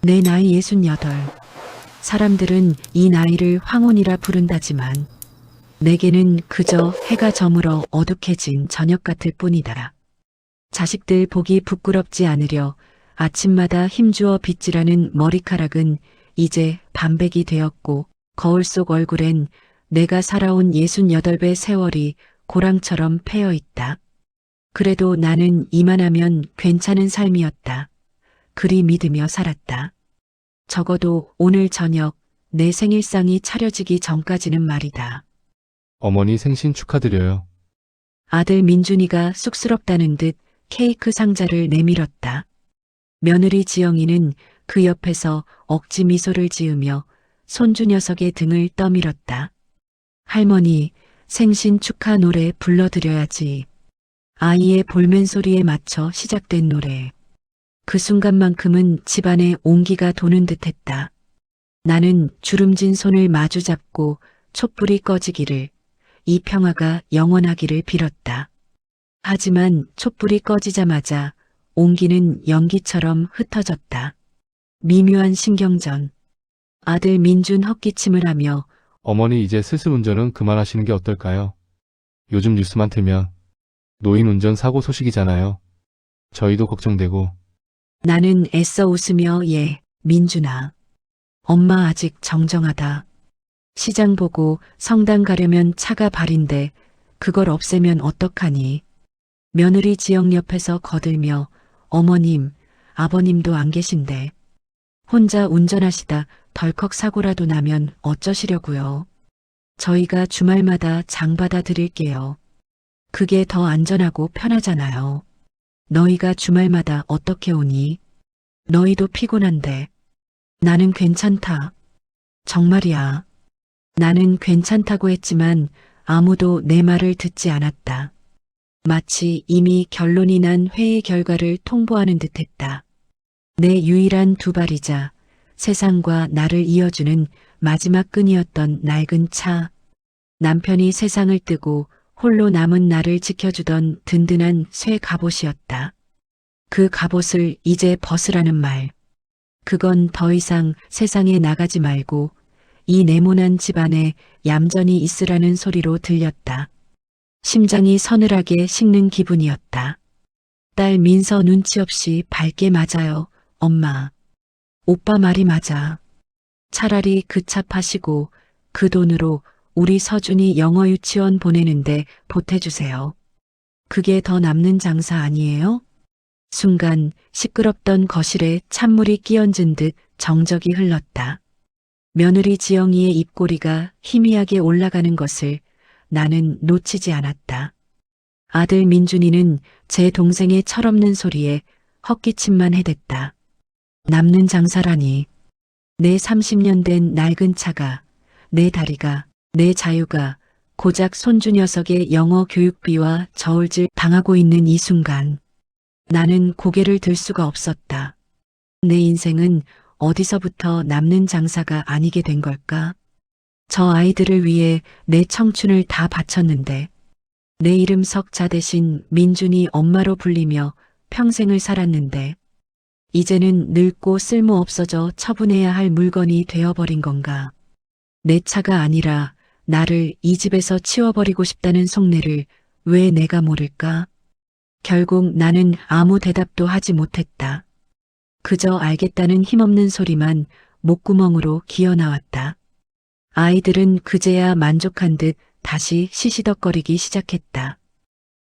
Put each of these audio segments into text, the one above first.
내 나이 68. 사람들은 이 나이를 황혼이라 부른다지만 내게는 그저 해가 저물어 어둑해진 저녁 같을 뿐이다. 자식들 보기 부끄럽지 않으려 아침마다 힘주어 빗질하는 머리카락은 이제 반백이 되었고 거울 속 얼굴엔 내가 살아온 68배 세월이 고랑처럼 패여 있다. 그래도 나는 이만하면 괜찮은 삶이었다. 그리 믿으며 살았다. 적어도 오늘 저녁 내 생일상이 차려지기 전까지는 말이다. 어머니 생신 축하드려요. 아들 민준이가 쑥스럽다는 듯 케이크 상자를 내밀었다. 며느리 지영이는 그 옆에서 억지 미소를 지으며 손주 녀석의 등을 떠밀었다. 할머니, 생신 축하 노래 불러드려야지. 아이의 볼멘 소리에 맞춰 시작된 노래. 그 순간만큼은 집안에 온기가 도는 듯했다. 나는 주름진 손을 마주 잡고 촛불이 꺼지기를, 이 평화가 영원하기를 빌었다. 하지만 촛불이 꺼지자마자 온기는 연기처럼 흩어졌다. 미묘한 신경전. 아들 민준 헛기침을 하며 어머니 이제 슬슬 운전은 그만하시는 게 어떨까요? 요즘 뉴스만 틀면 노인 운전 사고 소식이잖아요. 저희도 걱정되고. 나는 애써 웃으며 민준아. 엄마 아직 정정하다. 시장 보고 성당 가려면 차가 발인데 그걸 없애면 어떡하니. 며느리 지영 옆에서 거들며 어머님, 아버님도 안 계신데 혼자 운전하시다 덜컥 사고라도 나면 어쩌시려고요. 저희가 주말마다 장 받아 드릴게요. 그게 더 안전하고 편하잖아요. 너희가 주말마다 어떻게 오니? 너희도 피곤한데. 나는 괜찮다. 정말이야. 나는 괜찮다고 했지만 아무도 내 말을 듣지 않았다. 마치 이미 결론이 난 회의 결과를 통보하는 듯했다. 내 유일한 두 발이자 세상과 나를 이어주는 마지막 끈이었던 낡은 차. 남편이 세상을 뜨고 홀로 남은 나를 지켜주던 든든한 쇠 갑옷이었다. 그 갑옷을 이제 벗으라는 말. 그건 더 이상 세상에 나가지 말고 이 네모난 집안에 얌전히 있으라는 소리로 들렸다. 심장이 서늘하게 식는 기분이었다. 딸 민서 눈치 없이 밝게 맞아요, 엄마. 오빠 말이 맞아. 차라리 그 차 파시고 그 돈으로 우리 서준이 영어 유치원 보내는데 보태주세요. 그게 더 남는 장사 아니에요? 순간 시끄럽던 거실에 찬물이 끼얹은 듯 정적이 흘렀다. 며느리 지영이의 입꼬리가 희미하게 올라가는 것을 나는 놓치지 않았다. 아들 민준이는 제 동생의 철없는 소리에 헛기침만 해댔다. 남는 장사라니. 내 30년 된 낡은 차가, 내 다리가, 내 자유가 고작 손주 녀석의 영어 교육비와 저울질 당하고 있는 이 순간 나는 고개를 들 수가 없었다. 내 인생은 어디서부터 남는 장사가 아니게 된 걸까? 저 아이들을 위해 내 청춘을 다 바쳤는데 내 이름 석자 대신 민준이 엄마로 불리며 평생을 살았는데 이제는 늙고 쓸모없어져 처분해야 할 물건이 되어버린 건가? 내 차가 아니라 나를 이 집에서 치워버리고 싶다는 속내를 왜 내가 모를까? 결국 나는 아무 대답도 하지 못했다. 그저 알겠다는 힘없는 소리만 목구멍으로 기어나왔다. 아이들은 그제야 만족한 듯 다시 시시덕거리기 시작했다.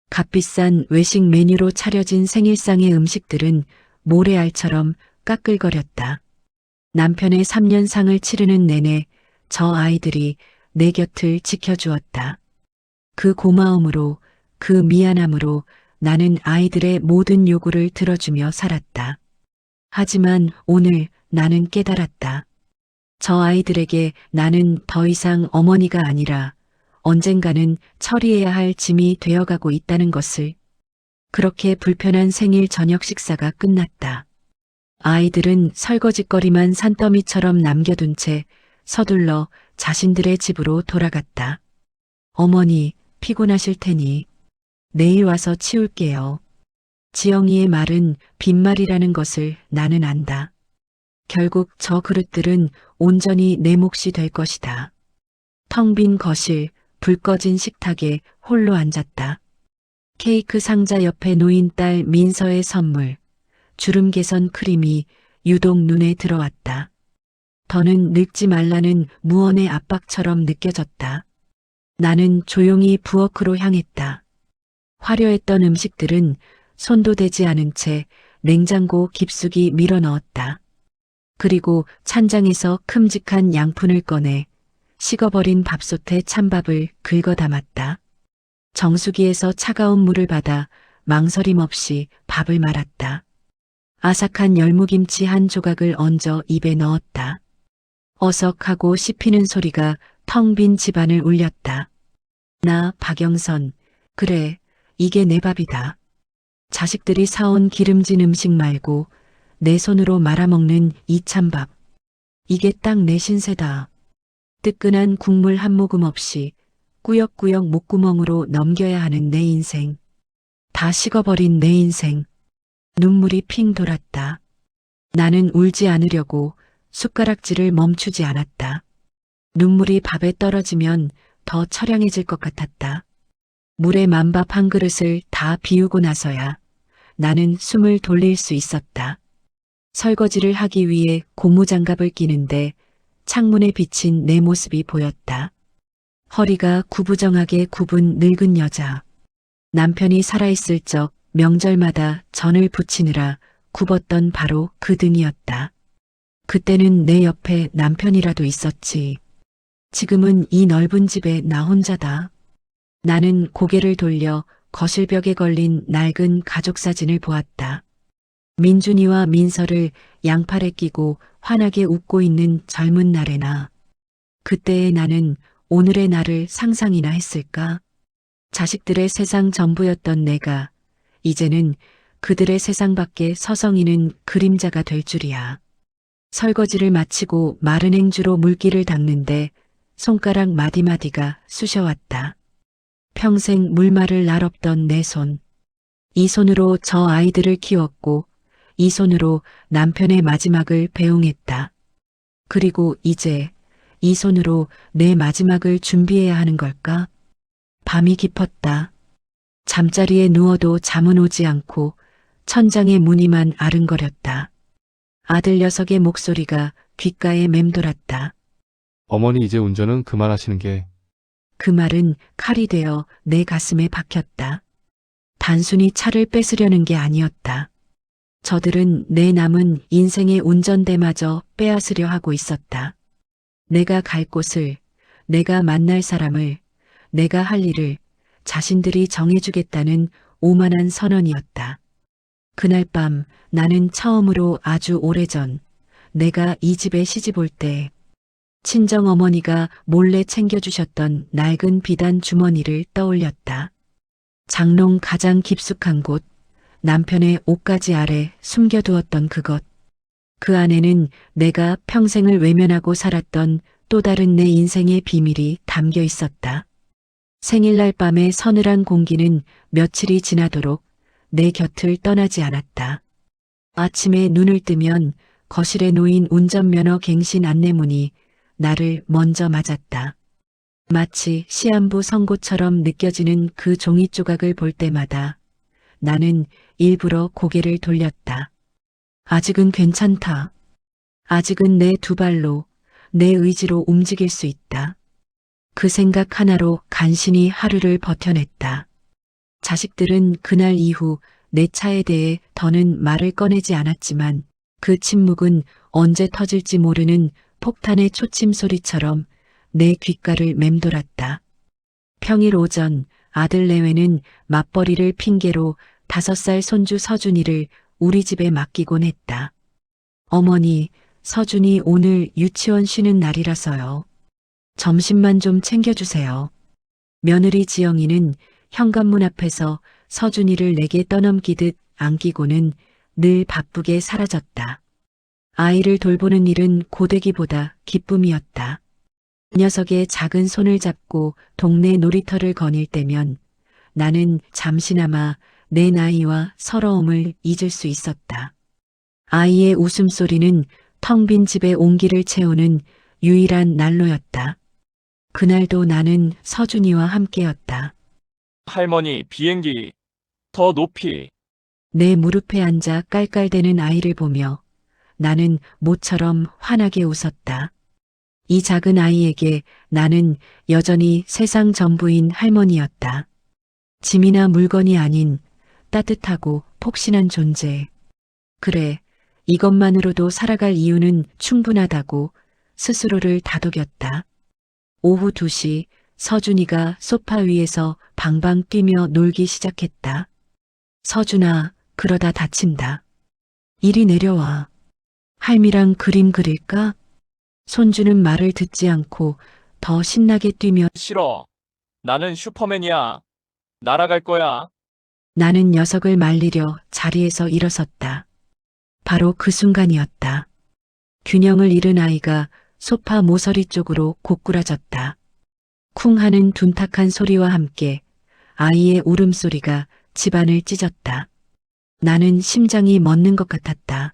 값비싼 외식 메뉴로 차려진 생일상의 음식들은 모래알처럼 까끌거렸다. 남편의 3년상을 치르는 내내 저 아이들이 내 곁을 지켜주었다. 그 고마움으로, 그 미안함으로 나는 아이들의 모든 요구를 들어주며 살았다. 하지만 오늘 나는 깨달았다. 저 아이들에게 나는 더 이상 어머니가 아니라 언젠가는 처리해야 할 짐이 되어가고 있다는 것을. 그렇게 불편한 생일 저녁 식사가 끝났다. 아이들은 설거짓거리만 산더미처럼 남겨둔 채 서둘러 자신들의 집으로 돌아갔다. 어머니, 피곤하실 테니 내일 와서 치울게요. 지영이의 말은 빈말이라는 것을 나는 안다. 결국 저 그릇들은 온전히 내 몫이 될 것이다. 텅 빈 거실, 불 꺼진 식탁에 홀로 앉았다. 케이크 상자 옆에 놓인 딸 민서의 선물, 주름 개선 크림이 유독 눈에 들어왔다. 더는 늙지 말라는 무언의 압박처럼 느껴졌다. 나는 조용히 부엌으로 향했다. 화려했던 음식들은 손도 대지 않은 채 냉장고 깊숙이 밀어 넣었다. 그리고 찬장에서 큼직한 양푼을 꺼내 식어버린 밥솥에 찬밥을 긁어 담았다. 정수기에서 차가운 물을 받아 망설임 없이 밥을 말았다. 아삭한 열무김치 한 조각을 얹어 입에 넣었다. 어석하고 씹히는 소리가 텅 빈 집안을 울렸다. 나 박영선, 그래, 이게 내 밥이다. 자식들이 사온 기름진 음식 말고 내 손으로 말아먹는 이 찬밥. 이게 딱 내 신세다. 뜨끈한 국물 한 모금 없이 꾸역꾸역 목구멍으로 넘겨야 하는 내 인생. 다 식어버린 내 인생. 눈물이 핑 돌았다. 나는 울지 않으려고 숟가락질을 멈추지 않았다. 눈물이 밥에 떨어지면 더 처량해질 것 같았다. 물에 만밥 한 그릇을 다 비우고 나서야 나는 숨을 돌릴 수 있었다. 설거지를 하기 위해 고무장갑을 끼는데 창문에 비친 내 모습이 보였다. 허리가 구부정하게 굽은 늙은 여자. 남편이 살아있을 적 명절마다 전을 부치느라 굽었던 바로 그 등이었다. 그때는 내 옆에 남편이라도 있었지. 지금은 이 넓은 집에 나 혼자다. 나는 고개를 돌려 거실벽에 걸린 낡은 가족 사진을 보았다. 민준이와 민서를 양팔에 끼고 환하게 웃고 있는 젊은 날의 나. 그때의 나는 오늘의 나를 상상이나 했을까? 자식들의 세상 전부였던 내가 이제는 그들의 세상 밖에 서성이는 그림자가 될 줄이야. 설거지를 마치고 마른 행주로 물기를 닦는데 손가락 마디마디가 쑤셔왔다. 평생 물말을 날 없던 내 손. 이 손으로 저 아이들을 키웠고 이 손으로 남편의 마지막을 배웅했다. 그리고 이제 이 손으로 내 마지막을 준비해야 하는 걸까? 밤이 깊었다. 잠자리에 누워도 잠은 오지 않고 천장의 무늬만 아른거렸다. 아들 녀석의 목소리가 귓가에 맴돌았다. 어머니 이제 운전은 그만하시는 게 그 말은 칼이 되어 내 가슴에 박혔다. 단순히 차를 뺏으려는 게 아니었다. 저들은 내 남은 인생의 운전대마저 빼앗으려 하고 있었다. 내가 갈 곳을, 내가 만날 사람을, 내가 할 일을 자신들이 정해주겠다는 오만한 선언이었다. 그날 밤 나는 처음으로 아주 오래전 내가 이 집에 시집 올 때 친정 어머니가 몰래 챙겨주셨던 낡은 비단 주머니를 떠올렸다. 장롱 가장 깊숙한 곳, 남편의 옷가지 아래 숨겨두었던 그것. 그 안에는 내가 평생을 외면하고 살았던 또 다른 내 인생의 비밀이 담겨 있었다. 생일날 밤의 서늘한 공기는 며칠이 지나도록 내 곁을 떠나지 않았다. 아침에 눈을 뜨면 거실에 놓인 운전면허 갱신 안내문이 나를 먼저 맞았다. 마치 시한부 선고처럼 느껴지는 그 종이 조각을 볼 때마다 나는 일부러 고개를 돌렸다. 아직은 괜찮다. 아직은 내 두 발로, 내 의지로 움직일 수 있다. 그 생각 하나로 간신히 하루를 버텨냈다. 자식들은 그날 이후 내 차에 대해 더는 말을 꺼내지 않았지만 그 침묵은 언제 터질지 모르는 폭탄의 초침 소리처럼 내 귓가를 맴돌았다. 평일 오전 아들 내외는 맞벌이를 핑계로 5살 손주 서준이를 우리 집에 맡기곤 했다. 어머니, 서준이 오늘 유치원 쉬는 날이라서요. 점심만 좀 챙겨주세요. 며느리 지영이는 현관문 앞에서 서준이를 내게 떠넘기듯 안기고는 늘 바쁘게 사라졌다. 아이를 돌보는 일은 고되기보다 기쁨이었다. 녀석의 작은 손을 잡고 동네 놀이터를 거닐 때면 나는 잠시나마 내 나이와 서러움을 잊을 수 있었다. 아이의 웃음소리는 텅 빈 집에 온기를 채우는 유일한 난로였다. 그날도 나는 서준이와 함께였다. 할머니, 비행기. 더 높이. 내 무릎에 앉아 깔깔대는 아이를 보며 나는 모처럼 환하게 웃었다. 이 작은 아이에게 나는 여전히 세상 전부인 할머니였다. 짐이나 물건이 아닌 따뜻하고 폭신한 존재. 그래, 이것만으로도 살아갈 이유는 충분하다고 스스로를 다독였다. 오후 2시 서준이가 소파 위에서 방방 뛰며 놀기 시작했다. 서준아, 그러다 다친다. 이리 내려와. 할미랑 그림 그릴까? 손주는 말을 듣지 않고 더 신나게 뛰며 싫어. 나는 슈퍼맨이야. 날아갈 거야. 나는 녀석을 말리려 자리에서 일어섰다. 바로 그 순간이었다. 균형을 잃은 아이가 소파 모서리 쪽으로 고꾸라졌다. 쿵 하는 둔탁한 소리와 함께 아이의 울음소리가 집안을 찢었다. 나는 심장이 멎는 것 같았다.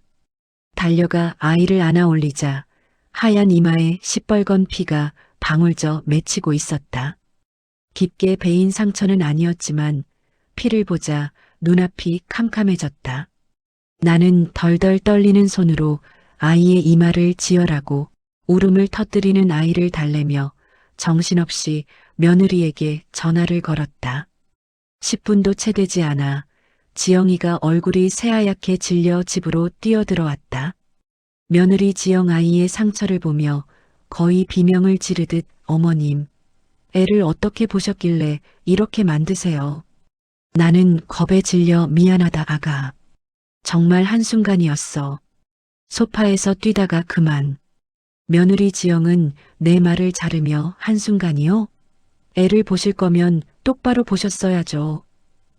달려가 아이를 안아 올리자 하얀 이마에 시뻘건 피가 방울져 맺히고 있었다. 깊게 베인 상처는 아니었지만 피를 보자 눈앞이 캄캄해졌다. 나는 덜덜 떨리는 손으로 아이의 이마를 지혈하고 울음을 터뜨리는 아이를 달래며 정신없이 며느리에게 전화를 걸었다. 10분도 채 되지 않아 지영이가 얼굴이 새하얗게 질려 집으로 뛰어들어왔다. 며느리 지영 아이의 상처를 보며 거의 비명을 지르듯 어머님, 애를 어떻게 보셨길래 이렇게 만드세요. 나는 겁에 질려 미안하다 아가. 정말 한순간이었어. 소파에서 뛰다가 그만. 며느리 지영은 내 말을 자르며 한순간이요? 애를 보실 거면 똑바로 보셨어야죠.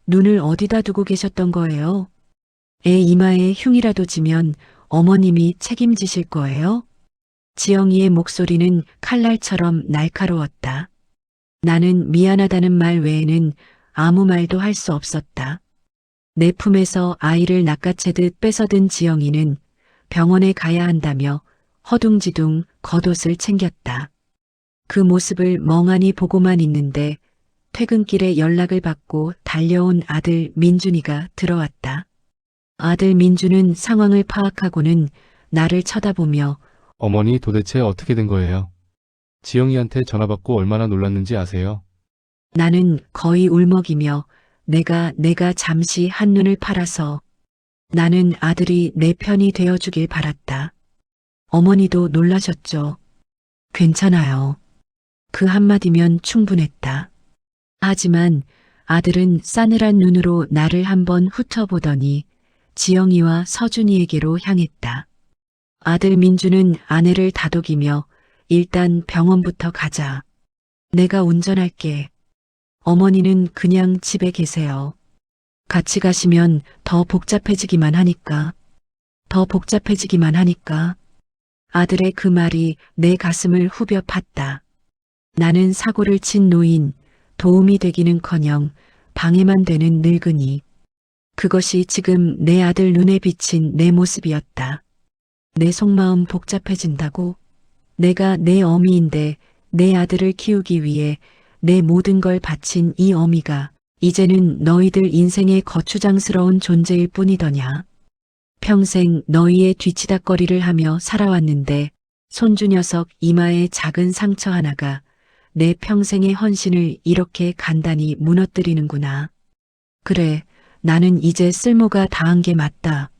눈을 어디다 두고 계셨던 거예요? 애 이마에 흉이라도 지면 어머님이 책임지실 거예요? 지영이의 목소리는 칼날처럼 날카로웠다. 나는 미안하다는 말 외에는 아무 말도 할 수 없었다. 내 품에서 아이를 낚아채듯 뺏어든 지영이는 병원에 가야 한다며 허둥지둥 겉옷을 챙겼다. 그 모습을 멍하니 보고만 있는데 퇴근길에 연락을 받고 달려온 아들 민준이가 들어왔다. 아들 민준은 상황을 파악하고는 나를 쳐다보며 어머니 도대체 어떻게 된 거예요? 지영이한테 전화 받고 얼마나 놀랐는지 아세요? 나는 거의 울먹이며 내가 잠시 한눈을 팔아서 나는 아들이 내 편이 되어주길 바랐다. 어머니도 놀라셨죠. 괜찮아요. 그 한마디면 충분했다. 하지만 아들은 싸늘한 눈으로 나를 한번 훑어보더니 지영이와 서준이에게로 향했다. 아들 민주는 아내를 다독이며 일단 병원부터 가자. 내가 운전할게. 어머니는 그냥 집에 계세요. 같이 가시면 더 복잡해지기만 하니까. 아들의 그 말이 내 가슴을 후벼 팠다. 나는 사고를 친 노인, 도움이 되기는커녕 방해만 되는 늙은이. 그것이 지금 내 아들 눈에 비친 내 모습이었다. 내 속마음 복잡해진다고? 내가 내 어미인데 내 아들을 키우기 위해 내 모든 걸 바친 이 어미가 이제는 너희들 인생의 거추장스러운 존재일 뿐이더냐. 평생 너희의 뒤치다꺼리를 하며 살아왔는데 손주 녀석 이마에 작은 상처 하나가 내 평생의 헌신을 이렇게 간단히 무너뜨리는구나. 그래, 나는 이제 쓸모가 다한 게 맞다.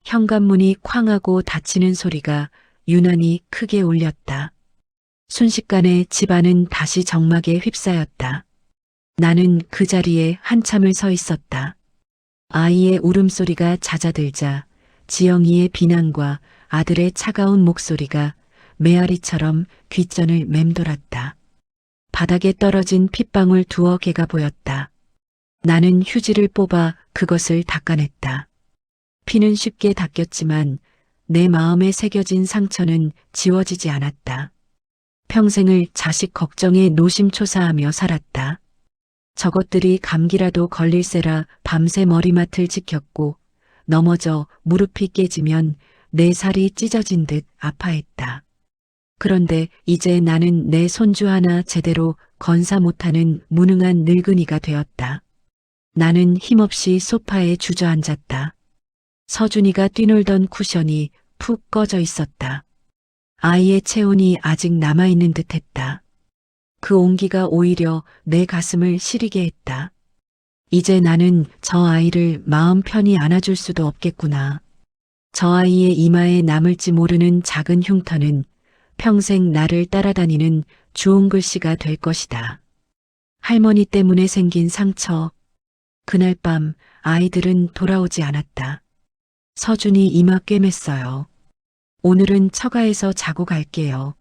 현관문이 쾅 하고 닫히는 소리가 유난히 크게 울렸다. 순식간에 집안은 다시 정막에 휩싸였다. 나는 그 자리에 한참을 서 있었다. 아이의 울음소리가 잦아들자 지영이의 비난과 아들의 차가운 목소리가 메아리처럼 귓전을 맴돌았다. 바닥에 떨어진 핏방울 두어 개가 보였다. 나는 휴지를 뽑아 그것을 닦아냈다. 피는 쉽게 닦였지만 내 마음에 새겨진 상처는 지워지지 않았다. 평생을 자식 걱정에 노심초사하며 살았다. 저것들이 감기라도 걸릴세라 밤새 머리맡을 지켰고 넘어져 무릎이 깨지면 내 살이 찢어진 듯 아파했다. 그런데 이제 나는 내 손주 하나 제대로 건사 못하는 무능한 늙은이가 되었다. 나는 힘없이 소파에 주저앉았다. 서준이가 뛰놀던 쿠션이 푹 꺼져 있었다. 아이의 체온이 아직 남아있는 듯했다. 그 온기가 오히려 내 가슴을 시리게 했다. 이제 나는 저 아이를 마음 편히 안아줄 수도 없겠구나. 저 아이의 이마에 남을지 모르는 작은 흉터는 평생 나를 따라다니는 주홍 글씨가 될 것이다. 할머니 때문에 생긴 상처. 그날 밤 아이들은 돌아오지 않았다. 서준이 이마 꿰맸어요. 오늘은 처가에서 자고 갈게요.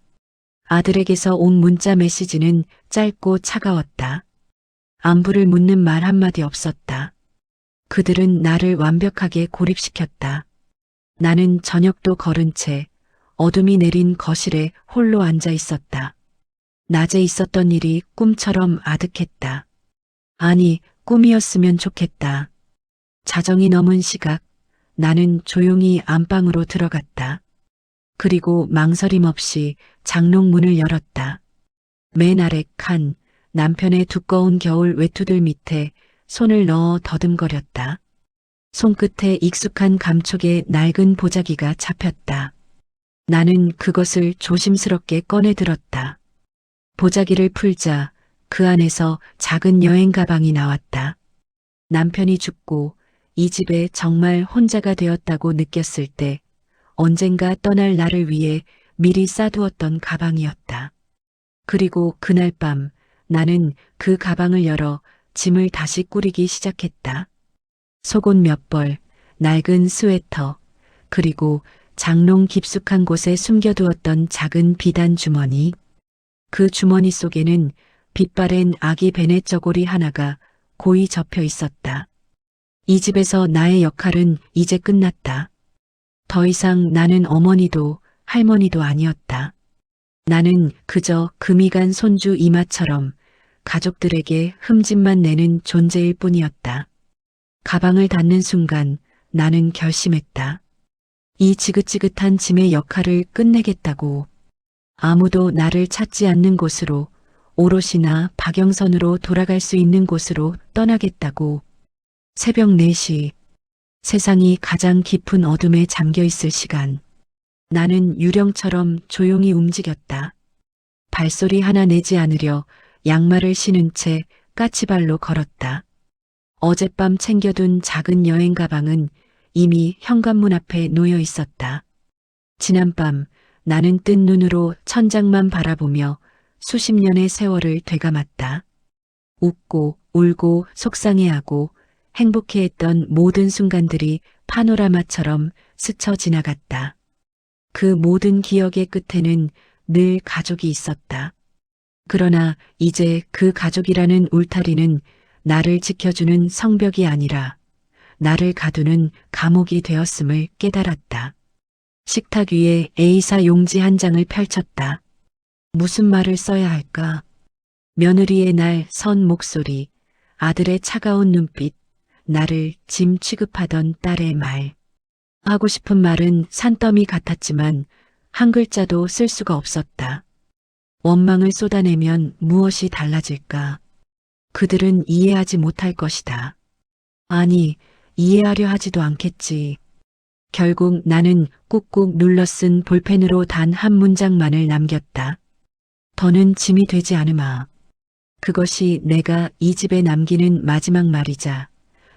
아들에게서 온 문자 메시지는 짧고 차가웠다. 안부를 묻는 말 한마디 없었다. 그들은 나를 완벽하게 고립시켰다. 나는 저녁도 거른 채 어둠이 내린 거실에 홀로 앉아 있었다. 낮에 있었던 일이 꿈처럼 아득했다. 아니, 꿈이었으면 좋겠다. 자정이 넘은 시각, 나는 조용히 안방으로 들어갔다. 그리고 망설임 없이 장롱문을 열었다. 맨 아래 칸, 남편의 두꺼운 겨울 외투들 밑에 손을 넣어 더듬거렸다. 손끝에 익숙한 감촉의 낡은 보자기가 잡혔다. 나는 그것을 조심스럽게 꺼내 들었다. 보자기를 풀자 그 안에서 작은 여행 가방이 나왔다. 남편이 죽고 이 집에 정말 혼자가 되었다고 느꼈을 때 언젠가 떠날 나를 위해 미리 싸두었던 가방이었다. 그리고 그날 밤 나는 그 가방을 열어 짐을 다시 꾸리기 시작했다. 속옷 몇 벌, 낡은 스웨터, 그리고 장롱 깊숙한 곳에 숨겨두었던 작은 비단 주머니. 그 주머니 속에는 빛바랜 아기 베넷 저고리 하나가 고이 접혀 있었다. 이 집에서 나의 역할은 이제 끝났다. 더 이상 나는 어머니도 할머니도 아니었다. 나는 그저 금이 간 손주 이마처럼 가족들에게 흠집만 내는 존재일 뿐이었다. 가방을 닫는 순간 나는 결심했다. 이 지긋지긋한 짐의 역할을 끝내겠다고. 아무도 나를 찾지 않는 곳으로, 오롯이나 박영선으로 돌아갈 수 있는 곳으로 떠나겠다고. 새벽 4시, 세상이 가장 깊은 어둠에 잠겨 있을 시간. 나는 유령처럼 조용히 움직였다. 발소리 하나 내지 않으려 양말을 신은 채 까치발로 걸었다. 어젯밤 챙겨둔 작은 여행 가방은 이미 현관문 앞에 놓여 있었다. 지난밤 나는 뜬 눈으로 천장만 바라보며 수십 년의 세월을 되감았다. 웃고 울고 속상해하고 행복해했던 모든 순간들이 파노라마처럼 스쳐 지나갔다. 그 모든 기억의 끝에는 늘 가족이 있었다. 그러나 이제 그 가족이라는 울타리는 나를 지켜주는 성벽이 아니라 나를 가두는 감옥이 되었음을 깨달았다. 식탁 위에 A사 용지 한 장을 펼쳤다. 무슨 말을 써야 할까? 며느리의 날 선 목소리, 아들의 차가운 눈빛, 나를 짐 취급하던 딸의 말. 하고 싶은 말은 산더미 같았지만 한 글자도 쓸 수가 없었다. 원망을 쏟아내면 무엇이 달라질까? 그들은 이해하지 못할 것이다. 아니, 이해하려 하지도 않겠지. 결국 나는 꾹꾹 눌러 쓴 볼펜으로 단 한 문장만을 남겼다. 더는 짐이 되지 않으마. 그것이 내가 이 집에 남기는 마지막 말이자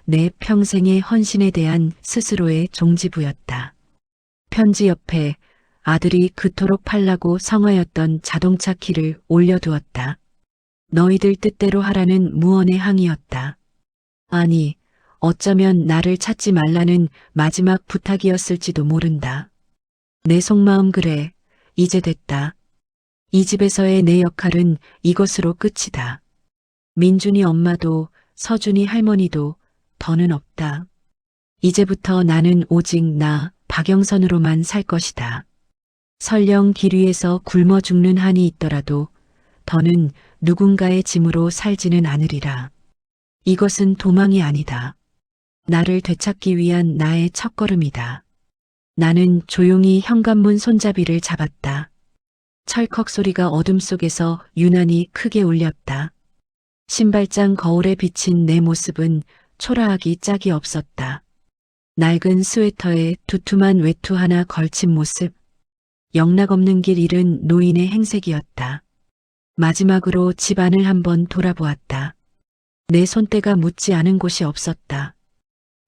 내 평생의 헌신에 대한 스스로의 종지부였다. 편지 옆에 아들이 그토록 팔라고 성화였던 자동차 키를 올려두었다. 너희들 뜻대로 하라는 무언의 항의였다. 아니, 어쩌면 나를 찾지 말라는 마지막 부탁이었을지도 모른다. 내 속마음 그래, 이제 됐다. 이 집에서의 내 역할은 이것으로 끝이다. 민준이 엄마도 서준이 할머니도 더는 없다. 이제부터 나는 오직 나, 박영선으로만 살 것이다. 설령 길 위에서 굶어 죽는 한이 있더라도 더는 누군가의 짐으로 살지는 않으리라. 이것은 도망이 아니다. 나를 되찾기 위한 나의 첫걸음이다. 나는 조용히 현관문 손잡이를 잡았다. 철컥 소리가 어둠 속에서 유난히 크게 울렸다. 신발장 거울에 비친 내 모습은 초라하기 짝이 없었다. 낡은 스웨터에 두툼한 외투 하나 걸친 모습, 영락없는 길 잃은 노인의 행색이었다. 마지막으로 집 안을 한번 돌아보았다. 내 손때가 묻지 않은 곳이 없었다.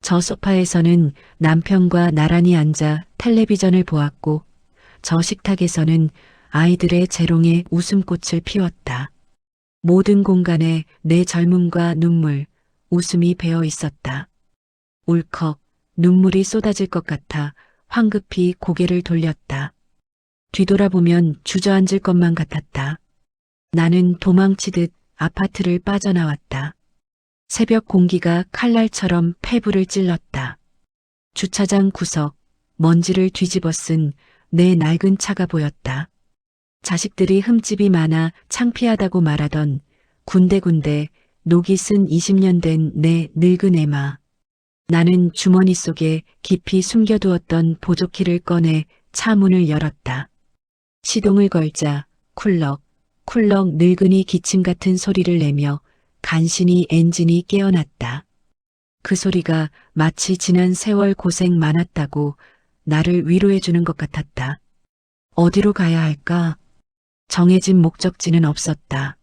저 소파에서는 남편과 나란히 앉아 텔레비전을 보았고, 저 식탁에서는 아이들의 재롱에 웃음꽃을 피웠다. 모든 공간에 내 젊음과 눈물, 웃음이 배어 있었다. 울컥 눈물이 쏟아질 것 같아 황급히 고개를 돌렸다. 뒤돌아보면 주저앉을 것만 같았다. 나는 도망치듯 아파트를 빠져나왔다. 새벽 공기가 칼날처럼 폐부를 찔렀다. 주차장 구석, 먼지를 뒤집어 쓴 내 낡은 차가 보였다. 자식들이 흠집이 많아 창피하다고 말하던 군데군데 녹이 쓴 20년 된 내 늙은 애마. 나는 주머니 속에 깊이 숨겨두었던 보조키를 꺼내 차 문을 열었다. 시동을 걸자 쿨럭, 쿨럭 늙은이 기침 같은 소리를 내며 간신히 엔진이 깨어났다. 그 소리가 마치 지난 세월 고생 많았다고 나를 위로해주는 것 같았다. 어디로 가야 할까? 정해진 목적지는 없었다.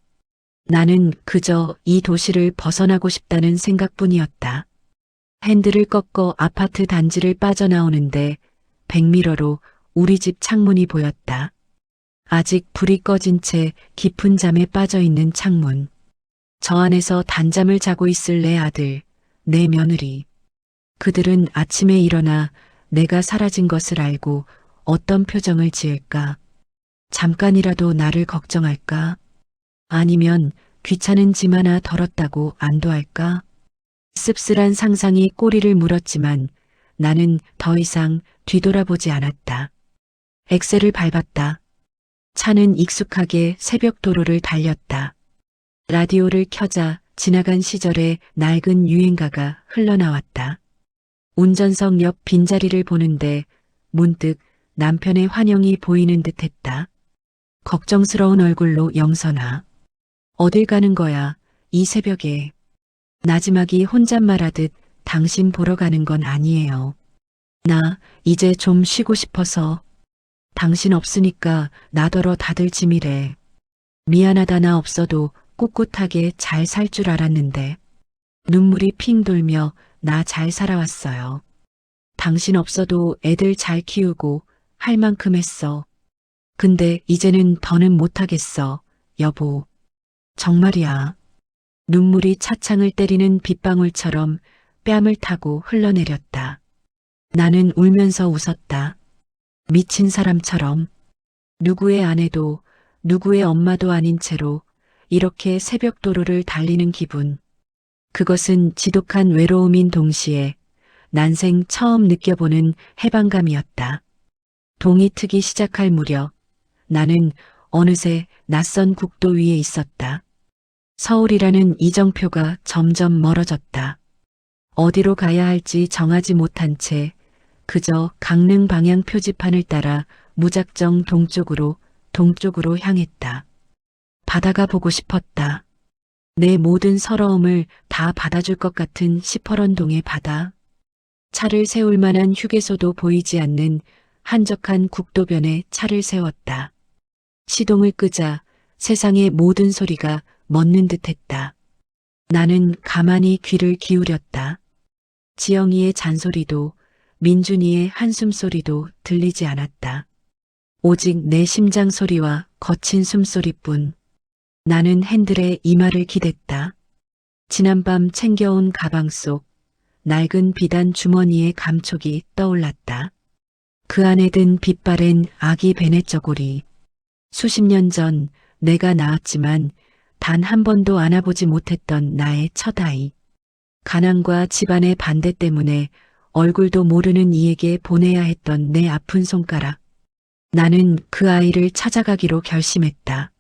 나는 그저 이 도시를 벗어나고 싶다는 생각뿐이었다. 핸들을 꺾어 아파트 단지를 빠져나오는데 백미러로 우리 집 창문이 보였다. 아직 불이 꺼진 채 깊은 잠에 빠져 있는 창문. 저 안에서 단잠을 자고 있을 내 아들, 내 며느리. 그들은 아침에 일어나 내가 사라진 것을 알고 어떤 표정을 지을까? 잠깐이라도 나를 걱정할까? 아니면 귀찮은 짐 하나 덜었다고 안도할까? 씁쓸한 상상이 꼬리를 물었지만 나는 더 이상 뒤돌아보지 않았다. 엑셀을 밟았다. 차는 익숙하게 새벽 도로를 달렸다. 라디오를 켜자 지나간 시절의 낡은 유행가가 흘러나왔다. 운전석 옆 빈자리를 보는데 문득 남편의 환영이 보이는 듯했다. 걱정스러운 얼굴로 영선아. 어딜 가는 거야, 이 새벽에. 나지막이 혼잣말하듯 당신 보러 가는 건 아니에요. 나 이제 좀 쉬고 싶어서. 당신 없으니까 나더러 다들 짐이래. 미안하다 나 없어도 꿋꿋하게 잘 살 줄 알았는데. 눈물이 핑 돌며 나 잘 살아왔어요. 당신 없어도 애들 잘 키우고 할 만큼 했어. 근데 이제는 더는 못하겠어, 여보. 정말이야. 눈물이 차창을 때리는 빗방울처럼 뺨을 타고 흘러내렸다. 나는 울면서 웃었다. 미친 사람처럼. 누구의 아내도 누구의 엄마도 아닌 채로 이렇게 새벽 도로를 달리는 기분. 그것은 지독한 외로움인 동시에 난생 처음 느껴보는 해방감이었다. 동이 트기 시작할 무렵 나는 어느새 낯선 국도 위에 있었다. 서울이라는 이정표가 점점 멀어졌다. 어디로 가야 할지 정하지 못한 채 그저 강릉 방향 표지판을 따라 무작정 동쪽으로 향했다. 바다가 보고 싶었다. 내 모든 서러움을 다 받아줄 것 같은 시퍼런동의 바다. 차를 세울 만한 휴게소도 보이지 않는 한적한 국도변에 차를 세웠다. 시동을 끄자 세상의 모든 소리가 멎는 듯했다. 나는 가만히 귀를 기울였다. 지영이의 잔소리도 민준이의 한숨 소리도 들리지 않았다. 오직 내 심장 소리와 거친 숨소리뿐. 나는 핸들에 이마를 기댔다. 지난밤 챙겨온 가방 속 낡은 비단 주머니의 감촉이 떠올랐다. 그 안에 든 빛바랜 아기 베넷 저고리. 수십 년 전 내가 낳았지만 단 한 번도 안아보지 못했던 나의 첫 아이. 가난과 집안의 반대 때문에 얼굴도 모르는 이에게 보내야 했던 내 아픈 손가락. 나는 그 아이를 찾아가기로 결심했다.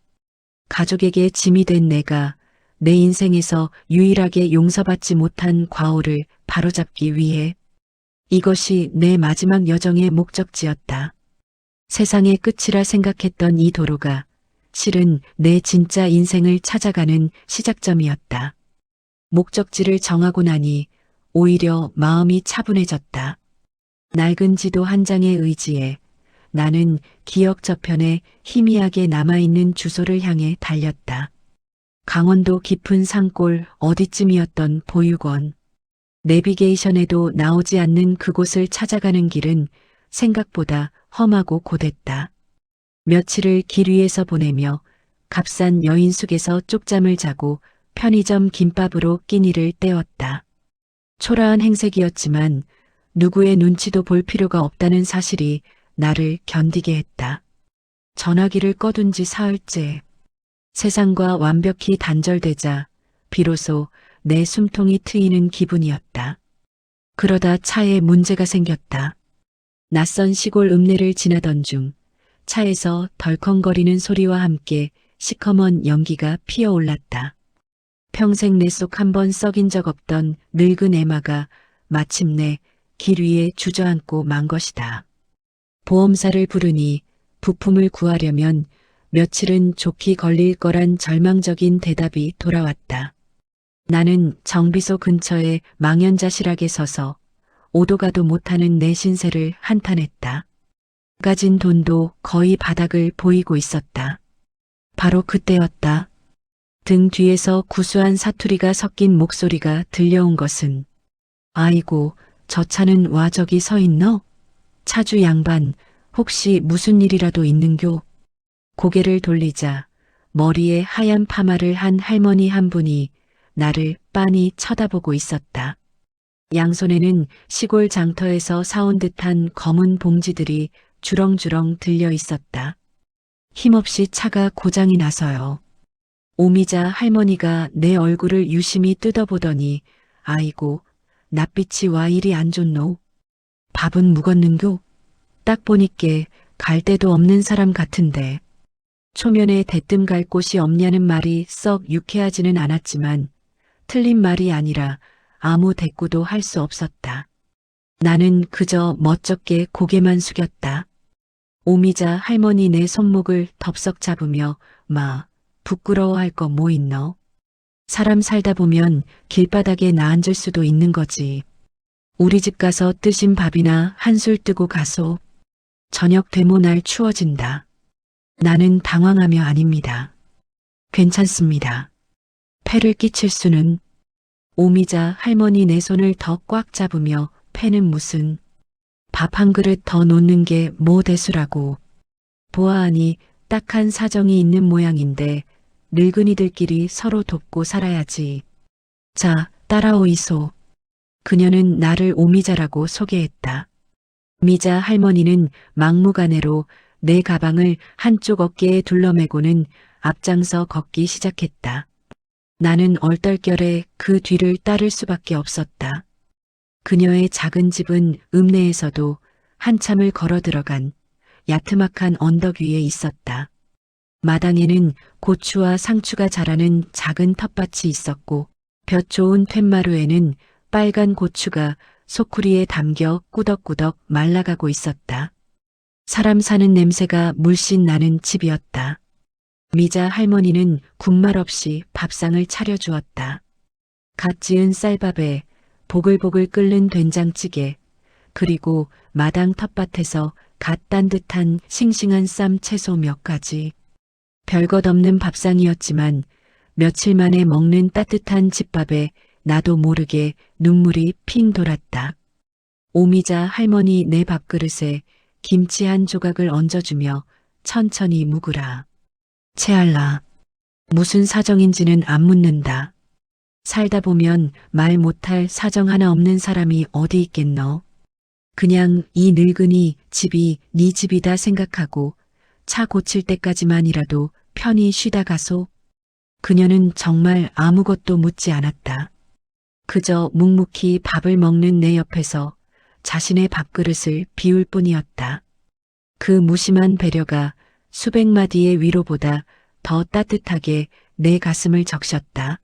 가족에게 짐이 된 내가 내 인생에서 유일하게 용서받지 못한 과오를 바로잡기 위해 이것이 내 마지막 여정의 목적지였다. 세상의 끝이라 생각했던 이 도로가 실은 내 진짜 인생을 찾아가는 시작점이었다. 목적지를 정하고 나니 오히려 마음이 차분해졌다. 낡은 지도 한 장의 의지에 나는 기억 저편에 희미하게 남아있는 주소를 향해 달렸다. 강원도 깊은 산골 어디쯤이었던 보육원. 내비게이션에도 나오지 않는 그곳을 찾아가는 길은 생각보다 험하고 고됐다. 며칠을 길 위에서 보내며 값싼 여인숙에서 쪽잠을 자고 편의점 김밥으로 끼니를 때웠다. 초라한 행색이었지만 누구의 눈치도 볼 필요가 없다는 사실이 나를 견디게 했다. 전화기를 꺼둔 지 사흘째. 세상과 완벽히 단절되자 비로소 내 숨통이 트이는 기분이었다. 그러다 차에 문제가 생겼다. 낯선 시골 읍내를 지나던 중 차에서 덜컹거리는 소리와 함께 시커먼 연기가 피어올랐다. 평생 내 속 한 번 썩인 적 없던 늙은 에마가 마침내 길 위에 주저앉고 만 것이다. 보험사를 부르니 부품을 구하려면 며칠은 좋게 걸릴 거란 절망적인 대답이 돌아왔다. 나는 정비소 근처에 망연자실하게 서서 오도 가도 못하는 내 신세를 한탄했다. 가진 돈도 거의 바닥을 보이고 있었다. 바로 그때였다. 등 뒤에서 구수한 사투리가 섞인 목소리가 들려온 것은 아이고, 저 차는 와 저기 서 있너? 차주 양반, 혹시 무슨 일이라도 있는교? 고개를 돌리자 머리에 하얀 파마를 한 할머니 한 분이 나를 빤히 쳐다보고 있었다. 양손에는 시골 장터에서 사온 듯한 검은 봉지들이 주렁주렁 들려 있었다. 힘없이 차가 고장이 나서요. 오미자 할머니가 내 얼굴을 유심히 뜯어보더니 아이고, 낯빛이 와 이리 안 좋노? 밥은 묵었는교? 딱 보니께 갈 데도 없는 사람 같은데. 초면에 대뜸 갈 곳이 없냐는 말이 썩 유쾌하지는 않았지만 틀린 말이 아니라 아무 대꾸도 할 수 없었다. 나는 그저 멋쩍게 고개만 숙였다. 오미자 할머니 내 손목을 덥석 잡으며 마, 부끄러워할 거 뭐 있너? 사람 살다 보면 길바닥에 나앉을 수도 있는 거지. 우리 집 가서 뜨신 밥이나 한술 뜨고 가소. 저녁 되모 날 추워진다. 나는 당황하며 아닙니다. 괜찮습니다. 폐를 끼칠 수는. 오미자 할머니 내 손을 더 꽉 잡으며 폐는 무슨. 밥 한 그릇 더 놓는 게 뭐 대수라고. 보아하니 딱한 사정이 있는 모양인데 늙은이들끼리 서로 돕고 살아야지. 자, 따라오이소. 그녀는 나를 오미자라고 소개했다. 미자 할머니는 막무가내로 내 가방을 한쪽 어깨에 둘러매고는 앞장서 걷기 시작했다. 나는 얼떨결에 그 뒤를 따를 수밖에 없었다. 그녀의 작은 집은 읍내에서도 한참을 걸어 들어간 야트막한 언덕 위에 있었다. 마당에는 고추와 상추가 자라는 작은 텃밭이 있었고 볕 좋은 툇마루에는 빨간 고추가 소쿠리에 담겨 꾸덕꾸덕 말라가고 있었다. 사람 사는 냄새가 물씬 나는 집이었다. 미자 할머니는 군말 없이 밥상을 차려주었다. 갓 지은 쌀밥에 보글보글 끓는 된장찌개, 그리고 마당 텃밭에서 갓 딴 듯한 싱싱한 쌈 채소 몇 가지. 별것 없는 밥상이었지만 며칠 만에 먹는 따뜻한 집밥에 나도 모르게 눈물이 핑 돌았다. 오미자 할머니 내 밥그릇에 김치 한 조각을 얹어주며 천천히 묵으라. 채알라. 무슨 사정인지는 안 묻는다. 살다 보면 말 못할 사정 하나 없는 사람이 어디 있겠노. 그냥 이 늙은이 집이 네 집이다 생각하고 차 고칠 때까지만이라도 편히 쉬다 가소. 그녀는 정말 아무것도 묻지 않았다. 그저 묵묵히 밥을 먹는 내 옆에서 자신의 밥그릇을 비울 뿐이었다. 그 무심한 배려가 수백 마디의 위로보다 더 따뜻하게 내 가슴을 적셨다.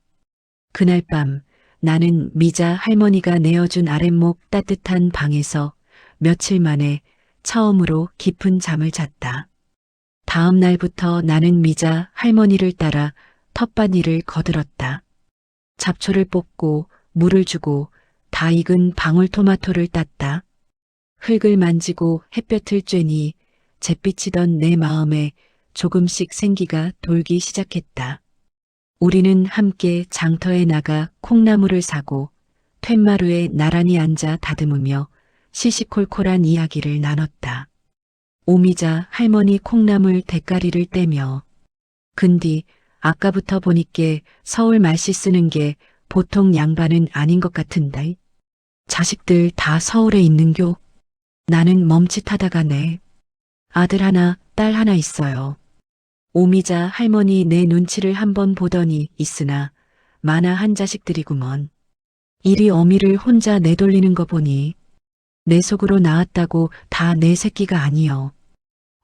그날 밤 나는 미자 할머니가 내어준 아랫목 따뜻한 방에서 며칠 만에 처음으로 깊은 잠을 잤다. 다음 날부터 나는 미자 할머니를 따라 텃밭일을 거들었다. 잡초를 뽑고 물을 주고 다 익은 방울토마토를 땄다. 흙을 만지고 햇볕을 쬐니 잿빛이던 내 마음에 조금씩 생기가 돌기 시작했다. 우리는 함께 장터에 나가 콩나물을 사고 툇마루에 나란히 앉아 다듬으며 시시콜콜한 이야기를 나눴다. 오미자 할머니 콩나물 대가리를 떼며 근디 아까부터 보니께 서울 말씨 쓰는 게 보통 양반은 아닌 것 같은데. 자식들 다 서울에 있는교? 나는 멈칫하다가네. 아들 하나, 딸 하나 있어요. 오미자 할머니 내 눈치를 한번 보더니 있으나 만화 한 자식들이구먼. 이리 어미를 혼자 내돌리는 거 보니 내 속으로 낳았다고 다 내 새끼가 아니여.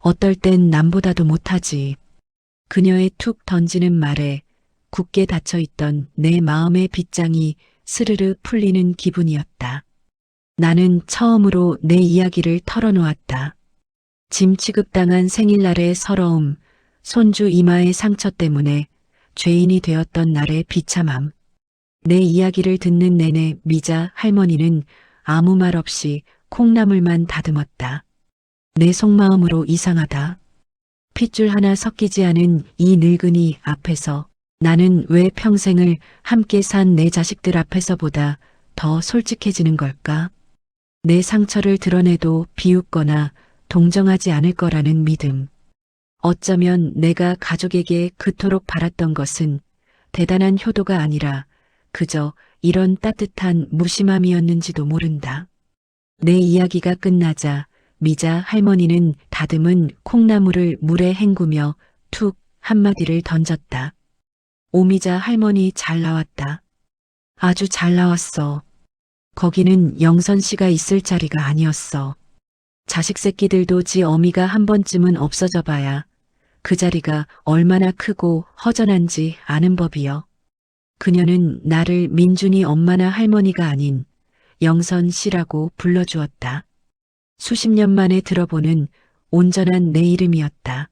어떨 땐 남보다도 못하지. 그녀의 툭 던지는 말에 굳게 닫혀있던 내 마음의 빗장이 스르르 풀리는 기분이었다. 나는 처음으로 내 이야기를 털어놓았다. 짐 취급당한 생일날의 서러움, 손주 이마의 상처 때문에 죄인이 되었던 날의 비참함. 내 이야기를 듣는 내내 미자 할머니는 아무 말 없이 콩나물만 다듬었다. 내 속마음으로 이상하다. 핏줄 하나 섞이지 않은 이 늙은이 앞에서 나는 왜 평생을 함께 산 내 자식들 앞에서보다 더 솔직해지는 걸까? 내 상처를 드러내도 비웃거나 동정하지 않을 거라는 믿음. 어쩌면 내가 가족에게 그토록 바랐던 것은 대단한 효도가 아니라 그저 이런 따뜻한 무심함이었는지도 모른다. 내 이야기가 끝나자 미자 할머니는 다듬은 콩나물을 물에 헹구며 툭 한마디를 던졌다. 오미자 할머니 잘 나왔다. 아주 잘 나왔어. 거기는 영선 씨가 있을 자리가 아니었어. 자식 새끼들도 지 어미가 한 번쯤은 없어져 봐야 그 자리가 얼마나 크고 허전한지 아는 법이여. 그녀는 나를 민준이 엄마나 할머니가 아닌 영선 씨라고 불러주었다. 수십 년 만에 들어보는 온전한 내 이름이었다.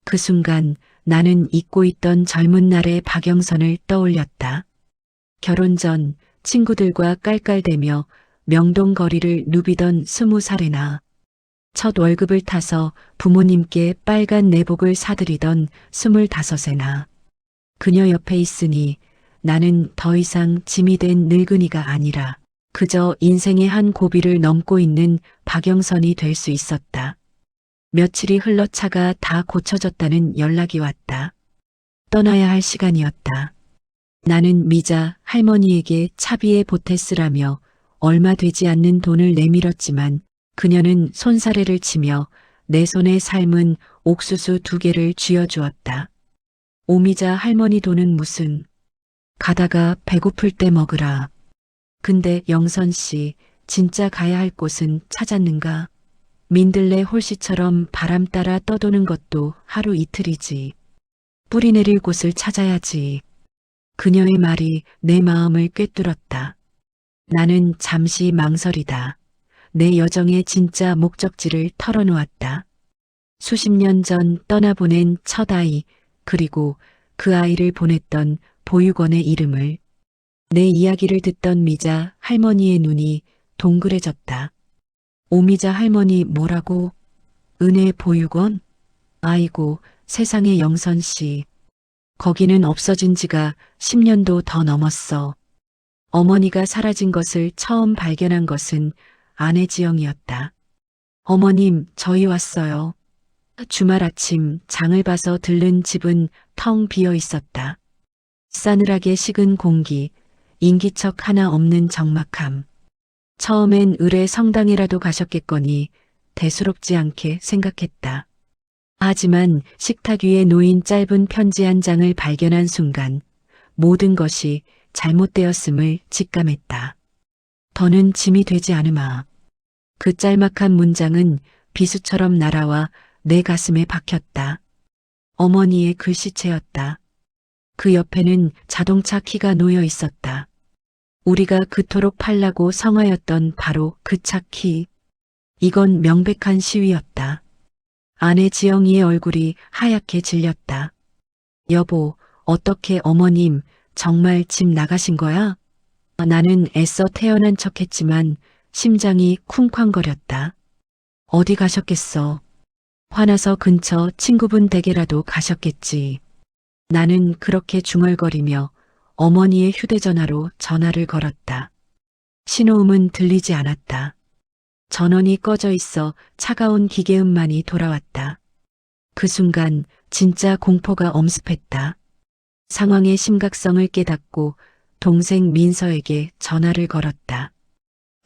그 순간 나는 잊고 있던 젊은 날의 박영선을 떠올렸다. 결혼 전 친구들과 깔깔대며 명동거리를 누비던 20살의 나. 첫 월급을 타서 부모님께 빨간 내복을 사드리던 25의 나. 그녀 옆에 있으니 나는 더 이상 짐이 된 늙은이가 아니라 그저 인생의 한 고비를 넘고 있는 박영선이 될 수 있었다. 며칠이 흘러 차가 다 고쳐졌다는 연락이 왔다. 떠나야 할 시간이었다. 나는 미자 할머니에게 차비에 보탰으라며 얼마 되지 않는 돈을 내밀었지만 그녀는 손사래를 치며 내 손에 삶은 옥수수 2개를 쥐어주었다. 오미자 할머니 돈은 무슨. 가다가 배고플 때 먹으라. 근데 영선 씨 진짜 가야 할 곳은 찾았는가? 민들레 홀씨처럼 바람 따라 떠도는 것도 하루 이틀이지. 뿌리 내릴 곳을 찾아야지. 그녀의 말이 내 마음을 꿰뚫었다. 나는 잠시 망설이다. 내 여정의 진짜 목적지를 털어놓았다. 수십 년 전 떠나보낸 첫 아이, 그리고 그 아이를 보냈던 보육원의 이름을. 내 이야기를 듣던 미자 할머니의 눈이 동그래졌다. 오미자 할머니 뭐라고? 은혜 보육원? 아이고, 세상에 영선 씨. 거기는 없어진 지가 10년도 더 넘었어. 어머니가 사라진 것을 처음 발견한 것은 아내 지영이었다. 어머님, 저희 왔어요. 주말 아침 장을 봐서 들른 집은 텅 비어 있었다. 싸늘하게 식은 공기, 인기척 하나 없는 적막함. 처음엔 을의 성당이라도 가셨겠거니 대수롭지 않게 생각했다. 하지만 식탁 위에 놓인 짧은 편지 한 장을 발견한 순간 모든 것이 잘못되었음을 직감했다. 더는 짐이 되지 않으마. 그 짤막한 문장은 비수처럼 날아와 내 가슴에 박혔다. 어머니의 글씨체였다. 그 옆에는 자동차 키가 놓여 있었다. 우리가 그토록 팔라고 성하였던 바로 그 차 키. 이건 명백한 시위였다. 아내 지영이의 얼굴이 하얗게 질렸다. 여보, 어떻게 어머님 정말 집 나가신 거야? 나는 애써 태어난 척했지만 심장이 쿵쾅거렸다. 어디 가셨겠어? 화나서 근처 친구분 댁에라도 가셨겠지. 나는 그렇게 중얼거리며 어머니의 휴대전화로 전화를 걸었다. 신호음은 들리지 않았다. 전원이 꺼져 있어 차가운 기계음만이 돌아왔다. 그 순간 진짜 공포가 엄습했다. 상황의 심각성을 깨닫고 동생 민서에게 전화를 걸었다.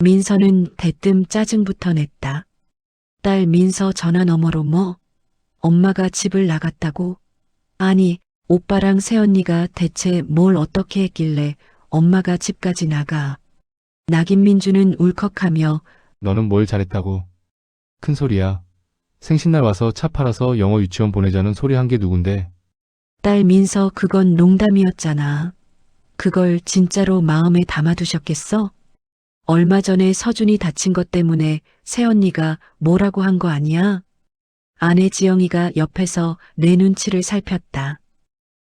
민서는 대뜸 짜증부터 냈다. 딸 민서 전화 너머로 뭐? 엄마가 집을 나갔다고? 아니, 오빠랑 새언니가 대체 뭘 어떻게 했길래 엄마가 집까지 나가? 낙인민주는 울컥하며 너는 뭘 잘했다고. 큰 소리야. 생신날 와서 차 팔아서 영어 유치원 보내자는 소리 한 게 누군데. 딸 민서 그건 농담이었잖아. 그걸 진짜로 마음에 담아두셨겠어? 얼마 전에 서준이 다친 것 때문에 새언니가 뭐라고 한 거 아니야? 아내 지영이가 옆에서 내 눈치를 살폈다.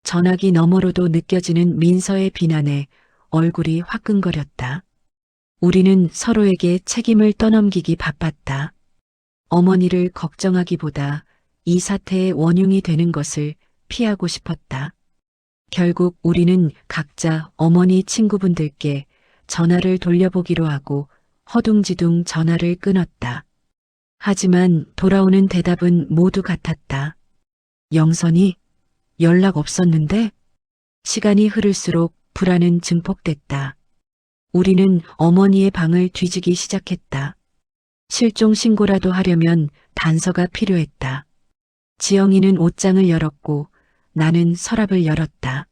전화기 너머로도 느껴지는 민서의 비난에 얼굴이 화끈거렸다. 우리는 서로에게 책임을 떠넘기기 바빴다. 어머니를 걱정하기보다 이 사태의 원흉이 되는 것을 피하고 싶었다. 결국 우리는 각자 어머니 친구분들께 전화를 돌려보기로 하고 허둥지둥 전화를 끊었다. 하지만 돌아오는 대답은 모두 같았다. 영선이 연락 없었는데? 시간이 흐를수록 불안은 증폭됐다. 우리는 어머니의 방을 뒤지기 시작했다. 실종 신고라도 하려면 단서가 필요했다. 지영이는 옷장을 열었고 나는 서랍을 열었다.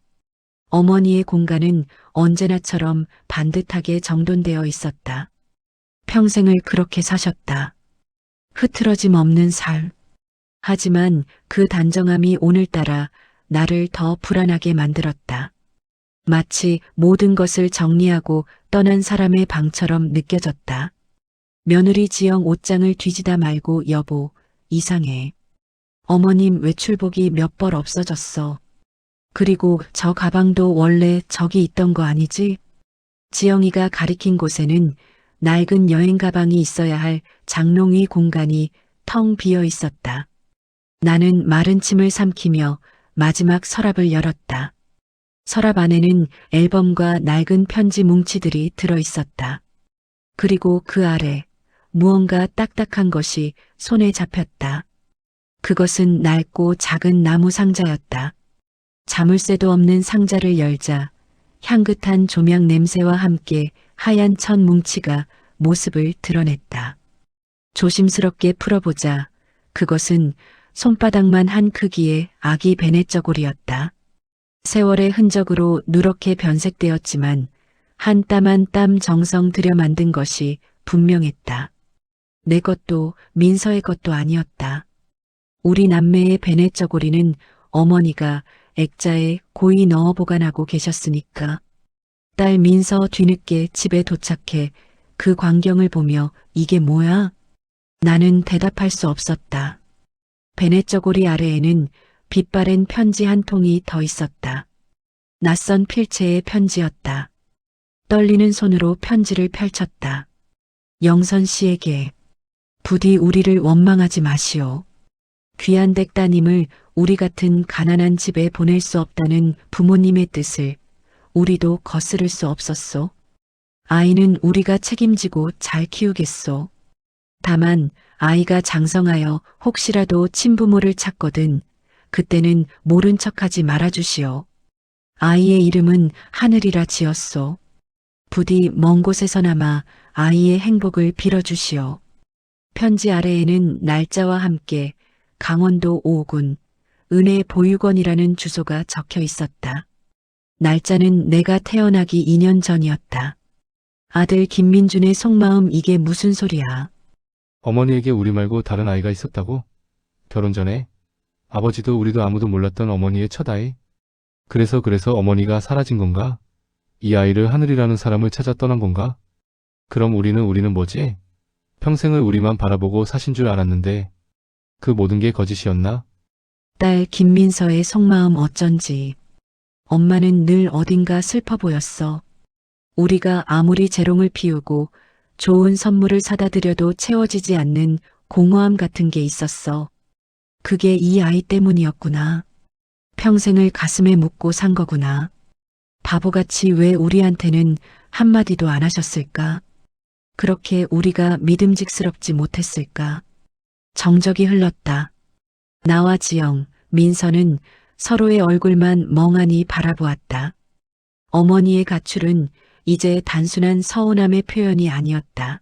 어머니의 공간은 언제나처럼 반듯하게 정돈되어 있었다. 평생을 그렇게 사셨다. 흐트러짐 없는 삶. 하지만 그 단정함이 오늘따라 나를 더 불안하게 만들었다. 마치 모든 것을 정리하고 떠난 사람의 방처럼 느껴졌다. 며느리 지영 옷장을 뒤지다 말고 여보, 이상해. 어머님 외출복이 몇 벌 없어졌어. 그리고 저 가방도 원래 저기 있던 거 아니지? 지영이가 가리킨 곳에는 낡은 여행 가방이 있어야 할 장롱 위 공간이 텅 비어 있었다. 나는 마른 침을 삼키며 마지막 서랍을 열었다. 서랍 안에는 앨범과 낡은 편지 뭉치들이 들어 있었다. 그리고 그 아래 무언가 딱딱한 것이 손에 잡혔다. 그것은 낡고 작은 나무 상자였다. 자물쇠도 없는 상자를 열자 향긋한 조명 냄새와 함께 하얀 천 뭉치가 모습을 드러냈다. 조심스럽게 풀어보자 그것은 손바닥만 한 크기의 아기 베네저고리였다. 세월의 흔적으로 누렇게 변색되었지만 한 땀 한 땀 정성 들여 만든 것이 분명했다. 내 것도 민서의 것도 아니었다. 우리 남매의 베네저고리는 어머니가 액자에 고이 넣어 보관하고 계셨으니까. 딸 민서 뒤늦게 집에 도착해 그 광경을 보며 이게 뭐야? 나는 대답할 수 없었다. 베네저고리 아래에는 빛바랜 편지 한 통이 더 있었다. 낯선 필체의 편지였다. 떨리는 손으로 편지를 펼쳤다. 영선 씨에게 부디 우리를 원망하지 마시오. 귀한 댁 따님을 우리 같은 가난한 집에 보낼 수 없다는 부모님의 뜻을 우리도 거스를 수 없었소. 아이는 우리가 책임지고 잘 키우겠소. 다만 아이가 장성하여 혹시라도 친부모를 찾거든 그때는 모른 척하지 말아주시오. 아이의 이름은 하늘이라 지었소. 부디 먼 곳에서나마 아이의 행복을 빌어주시오. 편지 아래에는 날짜와 함께 강원도 5군 은혜 보육원이라는 주소가 적혀 있었다. 날짜는 내가 태어나기 2년 전이었다. 아들 김민준의 속마음 이게 무슨 소리야. 어머니에게 우리 말고 다른 아이가 있었다고? 결혼 전에? 아버지도 우리도 아무도 몰랐던 어머니의 첫 아이? 그래서 어머니가 사라진 건가? 이 아이를 하늘이라는 사람을 찾아 떠난 건가? 그럼 우리는 뭐지? 평생을 우리만 바라보고 사신 줄 알았는데 그 모든 게 거짓이었나? 딸 김민서의 속마음 어쩐지 엄마는 늘 어딘가 슬퍼 보였어. 우리가 아무리 재롱을 피우고 좋은 선물을 사다 드려도 채워지지 않는 공허함 같은 게 있었어. 그게 이 아이 때문이었구나. 평생을 가슴에 묻고 산 거구나. 바보같이 왜 우리한테는 한마디도 안 하셨을까? 그렇게 우리가 믿음직스럽지 못했을까? 정적이 흘렀다. 나와 지영, 민서는 서로의 얼굴만 멍하니 바라보았다. 어머니의 가출은 이제 단순한 서운함의 표현이 아니었다.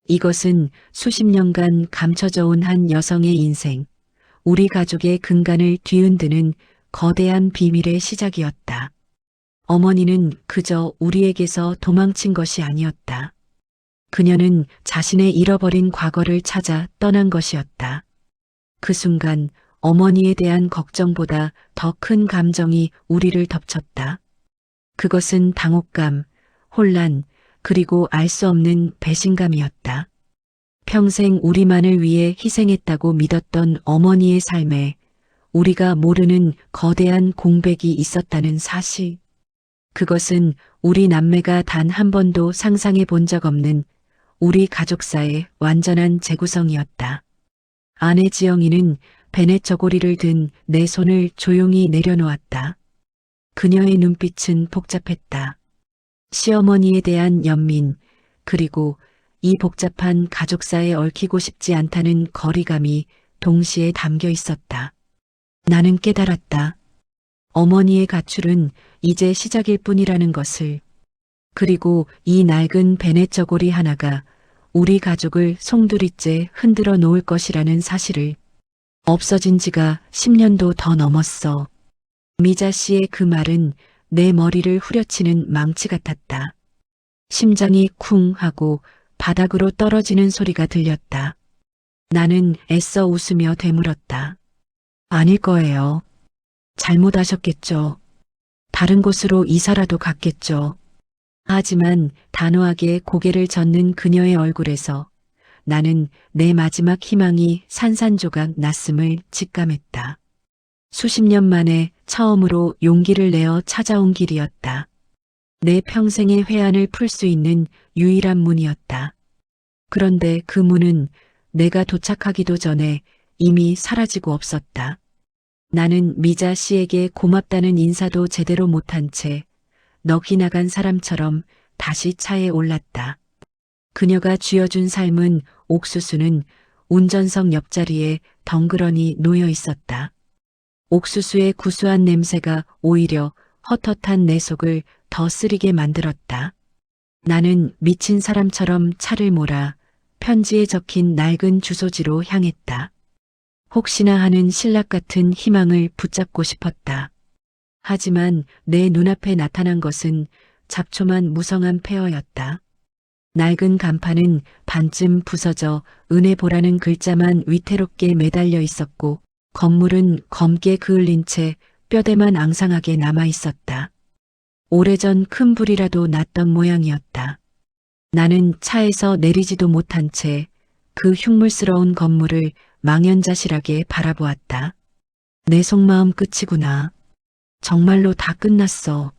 이것은 수십 년간 감춰져 온 한 여성의 인생, 우리 가족의 근간을 뒤흔드는 거대한 비밀의 시작이었다. 어머니는 그저 우리에게서 도망친 것이 아니었다. 그녀는 자신의 잃어버린 과거를 찾아 떠난 것이었다. 그 순간 어머니에 대한 걱정보다 더 큰 감정이 우리를 덮쳤다. 그것은 당혹감, 혼란, 그리고 알 수 없는 배신감이었다. 평생 우리만을 위해 희생했다고 믿었던 어머니의 삶에 우리가 모르는 거대한 공백이 있었다는 사실. 그것은 우리 남매가 단 한 번도 상상해 본 적 없는 우리 가족사의 완전한 재구성이었다. 아내 지영이는 벤의 저고리를 든 내 손을 조용히 내려놓았다. 그녀의 눈빛은 복잡했다. 시어머니에 대한 연민, 그리고 이 복잡한 가족사에 얽히고 싶지 않다는 거리감이 동시에 담겨 있었다. 나는 깨달았다. 어머니의 가출은 이제 시작일 뿐이라는 것을. 그리고 이 낡은 베네 저고리 하나가 우리 가족을 송두리째 흔들어 놓을 것이라는 사실을. 없어진 지가 10년도 더 넘었어. 미자 씨의 그 말은 내 머리를 후려치는 망치 같았다. 심장이 쿵 하고 바닥으로 떨어지는 소리가 들렸다. 나는 애써 웃으며 되물었다. 아닐 거예요. 잘못하셨겠죠. 다른 곳으로 이사라도 갔겠죠. 하지만 단호하게 고개를 젓는 그녀의 얼굴에서 나는 내 마지막 희망이 산산조각 났음을 직감했다. 수십 년 만에 처음으로 용기를 내어 찾아온 길이었다. 내 평생의 회한을 풀 수 있는 유일한 문이었다. 그런데 그 문은 내가 도착하기도 전에 이미 사라지고 없었다. 나는 미자 씨에게 고맙다는 인사도 제대로 못한 채 넋이 나간 사람처럼 다시 차에 올랐다. 그녀가 쥐어준 삶은 옥수수는 운전석 옆자리에 덩그러니 놓여 있었다. 옥수수의 구수한 냄새가 오히려 헛헛한 내 속을 더 쓰리게 만들었다. 나는 미친 사람처럼 차를 몰아 편지에 적힌 낡은 주소지로 향했다. 혹시나 하는 신락 같은 희망을 붙잡고 싶었다. 하지만 내 눈앞에 나타난 것은 잡초만 무성한 폐허였다. 낡은 간판은 반쯤 부서져 은혜 보라는 글자만 위태롭게 매달려 있었고 건물은 검게 그을린 채 뼈대만 앙상하게 남아 있었다. 오래전 큰 불이라도 났던 모양이었다. 나는 차에서 내리지도 못한 채 그 흉물스러운 건물을 망연자실하게 바라보았다. 내 속마음 끝이구나. 정말로 다 끝났어.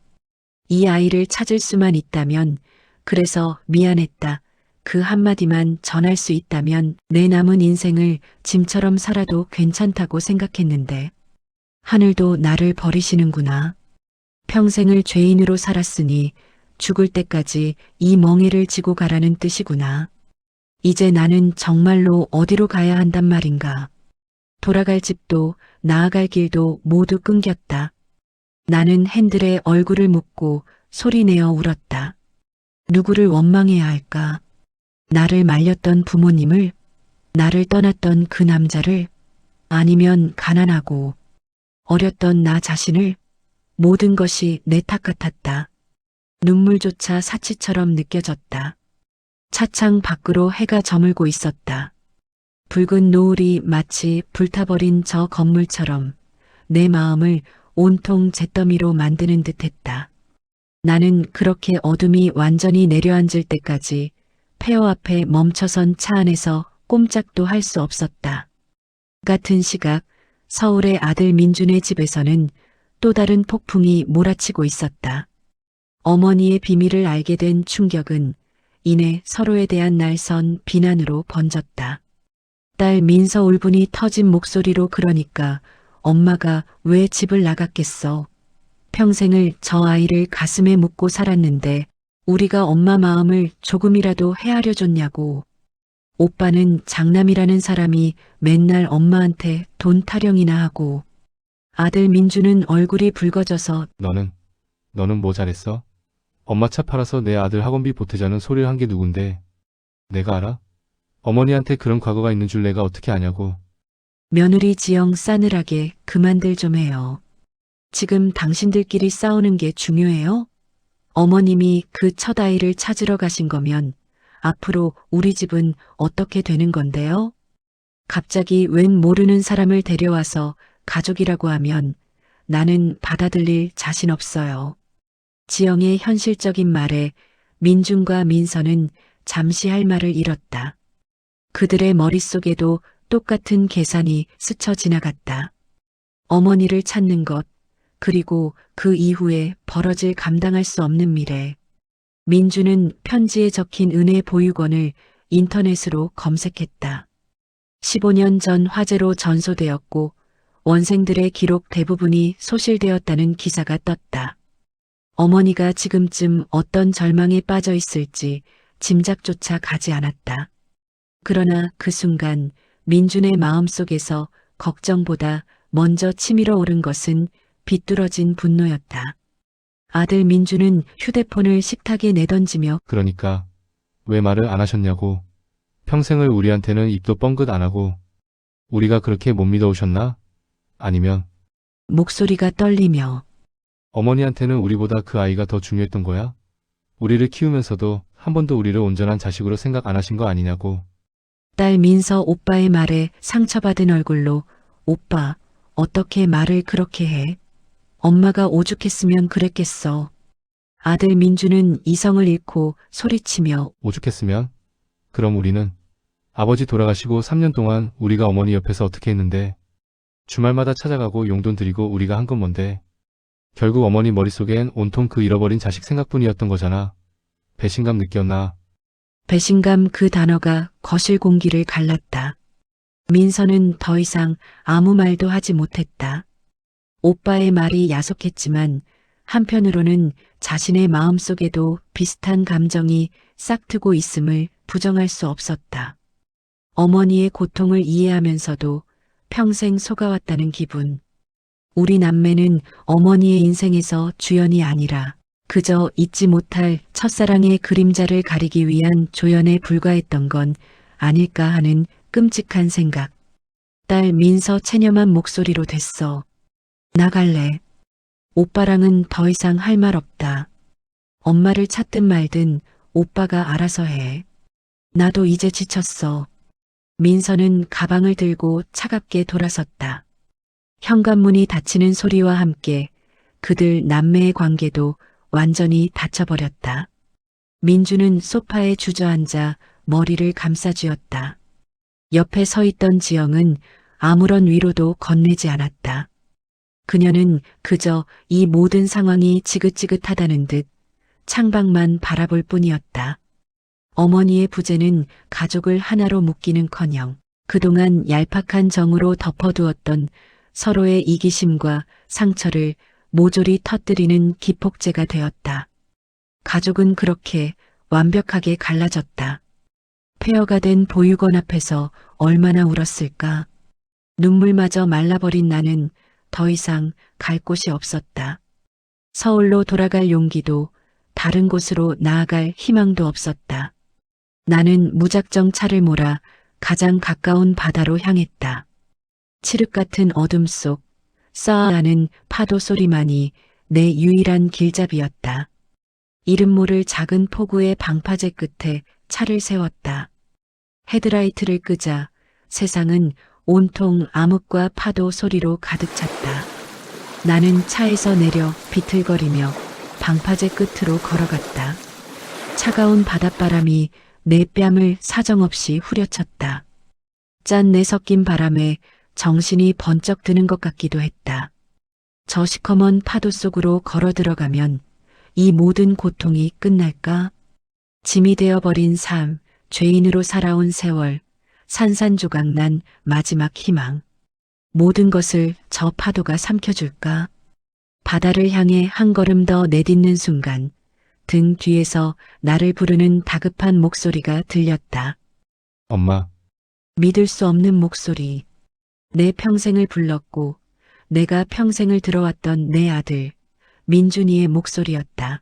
이 아이를 찾을 수만 있다면, 그래서 미안했다. 그 한마디만 전할 수 있다면 내 남은 인생을 짐처럼 살아도 괜찮다고 생각했는데 하늘도 나를 버리시는구나. 평생을 죄인으로 살았으니 죽을 때까지 이 멍에를 지고 가라는 뜻이구나. 이제 나는 정말로 어디로 가야 한단 말인가. 돌아갈 집도 나아갈 길도 모두 끊겼다. 나는 핸들에 얼굴을 묻고 소리내어 울었다. 누구를 원망해야 할까? 나를 말렸던 부모님을, 나를 떠났던 그 남자를, 아니면 가난하고 어렸던 나 자신을. 모든 것이 내 탓 같았다. 눈물조차 사치처럼 느껴졌다. 차창 밖으로 해가 저물고 있었다. 붉은 노을이 마치 불타버린 저 건물처럼 내 마음을 온통 잿더미로 만드는 듯했다. 나는 그렇게 어둠이 완전히 내려앉을 때까지 폐허 앞에 멈춰선 차 안에서 꼼짝도 할 수 없었다. 같은 시각 서울의 아들 민준의 집에서는 또 다른 폭풍이 몰아치고 있었다. 어머니의 비밀을 알게 된 충격은 이내 서로에 대한 날선 비난으로 번졌다. 딸 민서 울분이 터진 목소리로 그러니까 엄마가 왜 집을 나갔겠어. 평생을 저 아이를 가슴에 묻고 살았는데 우리가 엄마 마음을 조금이라도 헤아려 줬냐고. 오빠는 장남이라는 사람이 맨날 엄마한테 돈 타령이나 하고 아들 민주는 얼굴이 붉어져서 너는 뭐 잘했어? 엄마 차 팔아서 내 아들 학원비 보태자는 소리를 한 게 누군데? 내가 알아? 어머니한테 그런 과거가 있는 줄 내가 어떻게 아냐고. 며느리 지영 싸늘하게 그만들 좀 해요. 지금 당신들끼리 싸우는 게 중요해요? 어머님이 그 첫 아이를 찾으러 가신 거면 앞으로 우리 집은 어떻게 되는 건데요? 갑자기 웬 모르는 사람을 데려와서 가족이라고 하면 나는 받아들일 자신 없어요. 지영의 현실적인 말에 민준과 민서는 잠시 할 말을 잃었다. 그들의 머릿속에도 똑같은 계산이 스쳐 지나갔다. 어머니를 찾는 것, 그리고 그 이후에 벌어질 감당할 수 없는 미래. 민주는 편지에 적힌 은혜 보유권을 인터넷으로 검색했다. 15년 전 화재로 전소되었고 원생들의 기록 대부분이 소실되었다는 기사가 떴다. 어머니가 지금쯤 어떤 절망에 빠져 있을지 짐작조차 가지 않았다. 그러나 그 순간 민준의 마음속에서 걱정보다 먼저 치밀어 오른 것은 비뚤어진 분노였다. 아들 민준은 휴대폰을 식탁에 내던지며 그러니까 왜 말을 안 하셨냐고. 평생을 우리한테는 입도 뻥긋 안 하고 우리가 그렇게 못 믿어오셨나? 아니면 목소리가 떨리며 어머니한테는 우리보다 그 아이가 더 중요했던 거야? 우리를 키우면서도 한 번도 우리를 온전한 자식으로 생각 안 하신 거 아니냐고. 딸 민서 오빠의 말에 상처받은 얼굴로 오빠, 어떻게 말을 그렇게 해? 엄마가 오죽했으면 그랬겠어. 아들 민주는 이성을 잃고 소리치며 오죽했으면? 그럼 우리는 아버지 돌아가시고 3년 동안 우리가 어머니 옆에서 어떻게 했는데 주말마다 찾아가고 용돈 드리고 우리가 한 건 뭔데? 결국 어머니 머릿속엔 온통 그 잃어버린 자식 생각뿐이었던 거잖아. 배신감 느꼈나? 배신감 그 단어가 거실 공기를 갈랐다. 민서는 더 이상 아무 말도 하지 못했다. 오빠의 말이 야속했지만 한편으로는 자신의 마음속에도 비슷한 감정이 싹트고 있음을 부정할 수 없었다. 어머니의 고통을 이해하면서도 평생 속아왔다는 기분. 우리 남매는 어머니의 인생에서 주연이 아니라 그저 잊지 못할 첫사랑의 그림자를 가리기 위한 조연에 불과했던 건 아닐까 하는 끔찍한 생각. 딸 민서 체념한 목소리로 됐어. 나갈래. 오빠랑은 더 이상 할 말 없다. 엄마를 찾든 말든 오빠가 알아서 해. 나도 이제 지쳤어. 민서는 가방을 들고 차갑게 돌아섰다. 현관문이 닫히는 소리와 함께 그들 남매의 관계도 완전히 닫혀버렸다. 민주는 소파에 주저앉아 머리를 감싸쥐었다. 옆에 서 있던 지영은 아무런 위로도 건네지 않았다. 그녀는 그저 이 모든 상황이 지긋지긋하다는 듯 창밖만 바라볼 뿐이었다. 어머니의 부재는 가족을 하나로 묶기는커녕 그동안 얄팍한 정으로 덮어두었던 서로의 이기심과 상처를 모조리 터뜨리는 기폭제가 되었다. 가족은 그렇게 완벽하게 갈라졌다. 폐허가 된 보육원 앞에서 얼마나 울었을까. 눈물마저 말라버린 나는 더 이상 갈 곳이 없었다. 서울로 돌아갈 용기도 다른 곳으로 나아갈 희망도 없었다. 나는 무작정 차를 몰아 가장 가까운 바다로 향했다. 칠흑 같은 어둠 속 쌓아나는 파도 소리만이 내 유일한 길잡이였다. 이름 모를 작은 폭우의 방파제 끝에 차를 세웠다. 헤드라이트를 끄자 세상은 온통 암흑과 파도 소리로 가득 찼다. 나는 차에서 내려 비틀거리며 방파제 끝으로 걸어갔다. 차가운 바닷바람이 내 뺨을 사정없이 후려쳤다. 짠내 섞인 바람에 정신이 번쩍 드는 것 같기도 했다. 저 시커먼 파도 속으로 걸어 들어가면 이 모든 고통이 끝날까? 짐이 되어버린 삶, 죄인으로 살아온 세월, 산산조각난 마지막 희망. 모든 것을 저 파도가 삼켜줄까? 바다를 향해 한 걸음 더 내딛는 순간 등 뒤에서 나를 부르는 다급한 목소리가 들렸다. 엄마, 믿을 수 없는 목소리. 내 평생을 불렀고 내가 평생을 들어왔던 내 아들 민준이의 목소리였다.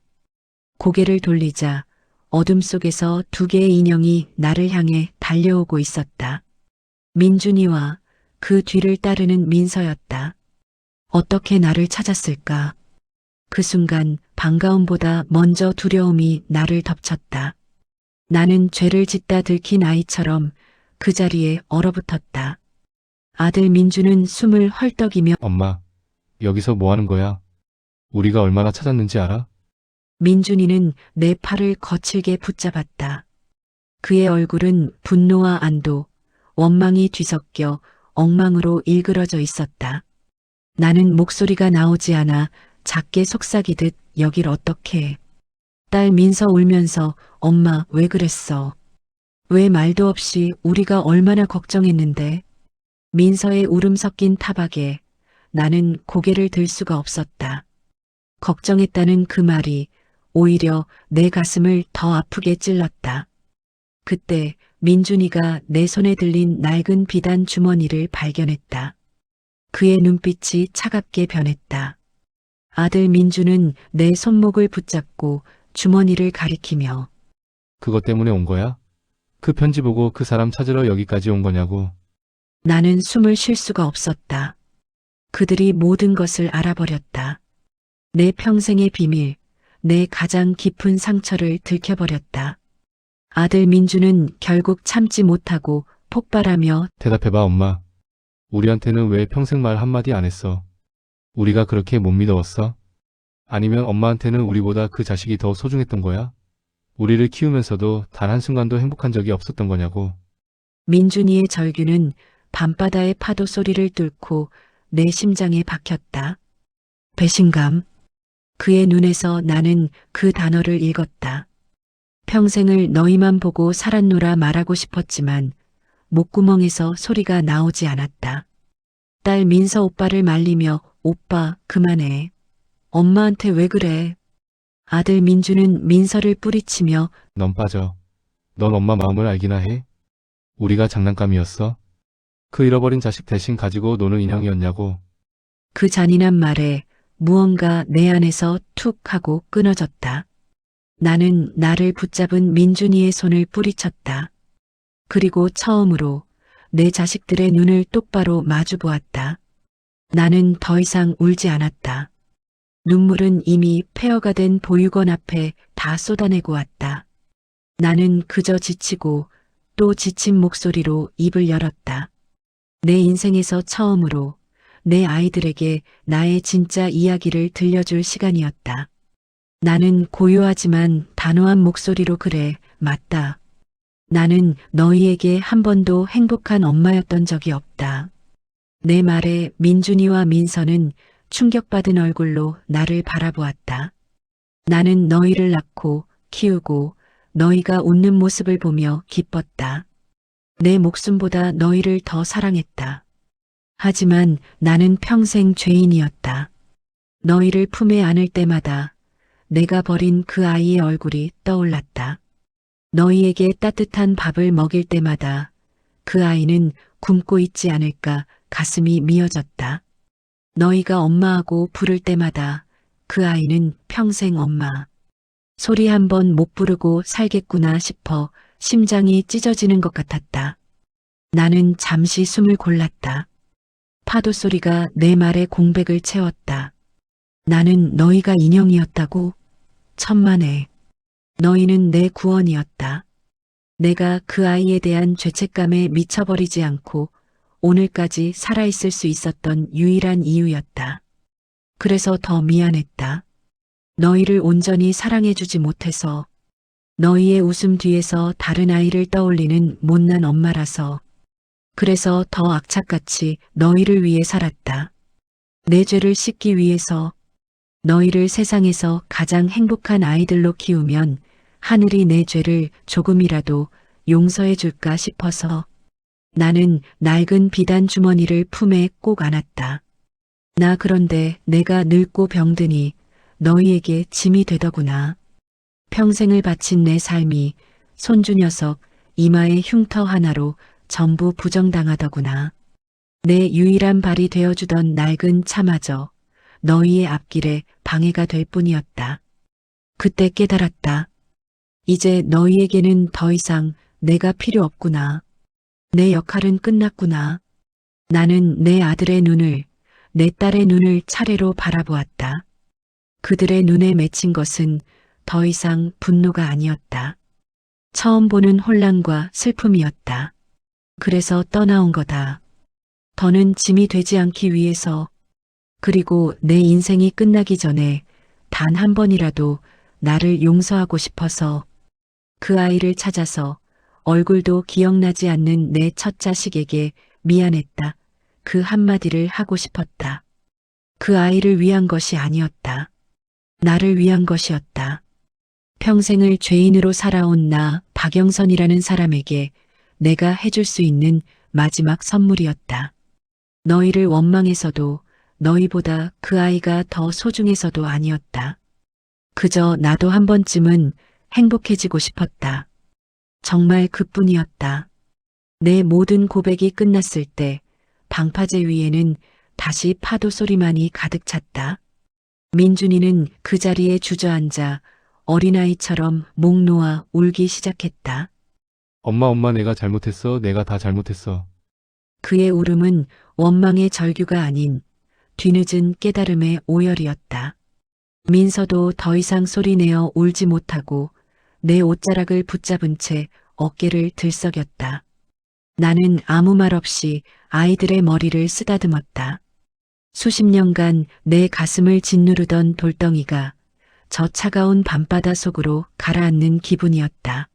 고개를 돌리자 어둠 속에서 두 개의 인형이 나를 향해 달려오고 있었다. 민준이와 그 뒤를 따르는 민서였다. 어떻게 나를 찾았을까? 그 순간 반가움보다 먼저 두려움이 나를 덮쳤다. 나는 죄를 짓다 들킨 아이처럼 그 자리에 얼어붙었다. 아들 민주는 숨을 헐떡이며 엄마, 여기서 뭐 하는 거야? 우리가 얼마나 찾았는지 알아? 민준이는 내 팔을 거칠게 붙잡았다. 그의 얼굴은 분노와 안도, 원망이 뒤섞여 엉망으로 일그러져 있었다. 나는 목소리가 나오지 않아 작게 속삭이듯 여길 어떻게 해. 딸 민서 울면서 엄마 왜 그랬어? 왜 말도 없이 우리가 얼마나 걱정했는데? 민서의 울음 섞인 타박에 나는 고개를 들 수가 없었다. 걱정했다는 그 말이 오히려 내 가슴을 더 아프게 찔렀다. 그때 민준이가 내 손에 들린 낡은 비단 주머니를 발견했다. 그의 눈빛이 차갑게 변했다. 아들 민주는 내 손목을 붙잡고 주머니를 가리키며 그것 때문에 온 거야? 그 편지 보고 그 사람 찾으러 여기까지 온 거냐고. 나는 숨을 쉴 수가 없었다. 그들이 모든 것을 알아버렸다. 내 평생의 비밀, 내 가장 깊은 상처를 들켜버렸다. 아들 민주는 결국 참지 못하고 폭발하며 대답해봐, 엄마. 우리한테는 왜 평생 말 한마디 안 했어? 우리가 그렇게 못 믿어왔어? 아니면 엄마한테는 우리보다 그 자식이 더 소중했던 거야? 우리를 키우면서도 단 한순간도 행복한 적이 없었던 거냐고. 민준이의 절규는 밤바다의 파도 소리를 뚫고 내 심장에 박혔다. 배신감. 그의 눈에서 나는 그 단어를 읽었다. 평생을 너희만 보고 살았노라 말하고 싶었지만 목구멍에서 소리가 나오지 않았다. 딸 민서 오빠를 말리며 오빠 그만해. 엄마한테 왜 그래? 아들 민주는 민서를 뿌리치며 넌 빠져. 넌 엄마 마음을 알기나 해? 우리가 장난감이었어? 그 잃어버린 자식 대신 가지고 노는 인형이었냐고. 그 잔인한 말에 무언가 내 안에서 툭 하고 끊어졌다. 나는 나를 붙잡은 민준이의 손을 뿌리쳤다. 그리고 처음으로 내 자식들의 눈을 똑바로 마주 보았다. 나는 더 이상 울지 않았다. 눈물은 이미 폐허가 된 보육원 앞에 다 쏟아내고 왔다. 나는 그저 지치고 또 지친 목소리로 입을 열었다. 내 인생에서 처음으로 내 아이들에게 나의 진짜 이야기를 들려줄 시간이었다. 나는 고요하지만 단호한 목소리로 그래, 맞다. 나는 너희에게 한 번도 행복한 엄마였던 적이 없다. 내 말에 민준이와 민서는 충격받은 얼굴로 나를 바라보았다. 나는 너희를 낳고 키우고 너희가 웃는 모습을 보며 기뻤다. 내 목숨보다 너희를 더 사랑했다. 하지만 나는 평생 죄인이었다. 너희를 품에 안을 때마다 내가 버린 그 아이의 얼굴이 떠올랐다. 너희에게 따뜻한 밥을 먹일 때마다 그 아이는 굶고 있지 않을까 가슴이 미어졌다. 너희가 엄마하고 부를 때마다 그 아이는 평생 엄마. 소리 한 번 못 부르고 살겠구나 싶어 심장이 찢어지는 것 같았다. 나는 잠시 숨을 골랐다. 파도 소리가 내 말의 공백을 채웠다. 나는 너희가 인형이었다고? 천만에. 너희는 내 구원이었다. 내가 그 아이에 대한 죄책감에 미쳐버리지 않고 오늘까지 살아있을 수 있었던 유일한 이유였다. 그래서 더 미안했다. 너희를 온전히 사랑해주지 못해서 너희의 웃음 뒤에서 다른 아이를 떠올리는 못난 엄마라서 그래서 더 악착같이 너희를 위해 살았다. 내 죄를 씻기 위해서 너희를 세상에서 가장 행복한 아이들로 키우면 하늘이 내 죄를 조금이라도 용서해 줄까 싶어서 나는 낡은 비단 주머니를 품에 꼭 안았다. 나 그런데 내가 늙고 병드니 너희에게 짐이 되더구나. 평생을 바친 내 삶이 손주 녀석 이마의 흉터 하나로 전부 부정당하더구나. 내 유일한 발이 되어주던 낡은 차마저 너희의 앞길에 방해가 될 뿐이었다. 그때 깨달았다. 이제 너희에게는 더 이상 내가 필요 없구나. 내 역할은 끝났구나. 나는 내 아들의 눈을, 내 딸의 눈을 차례로 바라보았다. 그들의 눈에 맺힌 것은 더 이상 분노가 아니었다. 처음 보는 혼란과 슬픔이었다. 그래서 떠나온 거다. 더는 짐이 되지 않기 위해서, 그리고 내 인생이 끝나기 전에 단 한 번이라도 나를 용서하고 싶어서 그 아이를 찾아서 얼굴도 기억나지 않는 내 첫 자식에게 미안했다. 그 한마디를 하고 싶었다. 그 아이를 위한 것이 아니었다. 나를 위한 것이었다. 평생을 죄인으로 살아온 나 박영선이라는 사람에게 내가 해줄 수 있는 마지막 선물이었다. 너희를 원망해서도 너희보다 그 아이가 더 소중해서도 아니었다. 그저 나도 한 번쯤은 행복해지고 싶었다. 정말 그뿐이었다. 내 모든 고백이 끝났을 때 방파제 위에는 다시 파도 소리만이 가득 찼다. 민준이는 그 자리에 주저앉아 어린아이처럼 목 놓아 울기 시작했다. 엄마, 내가 잘못했어. 내가 다 잘못했어. 그의 울음은 원망의 절규가 아닌 뒤늦은 깨달음의 오열이었다. 민서도 더 이상 소리내어 울지 못하고 내 옷자락을 붙잡은 채 어깨를 들썩였다. 나는 아무 말 없이 아이들의 머리를 쓰다듬었다. 수십 년간 내 가슴을 짓누르던 돌덩이가 저 차가운 밤바다 속으로 가라앉는 기분이었다.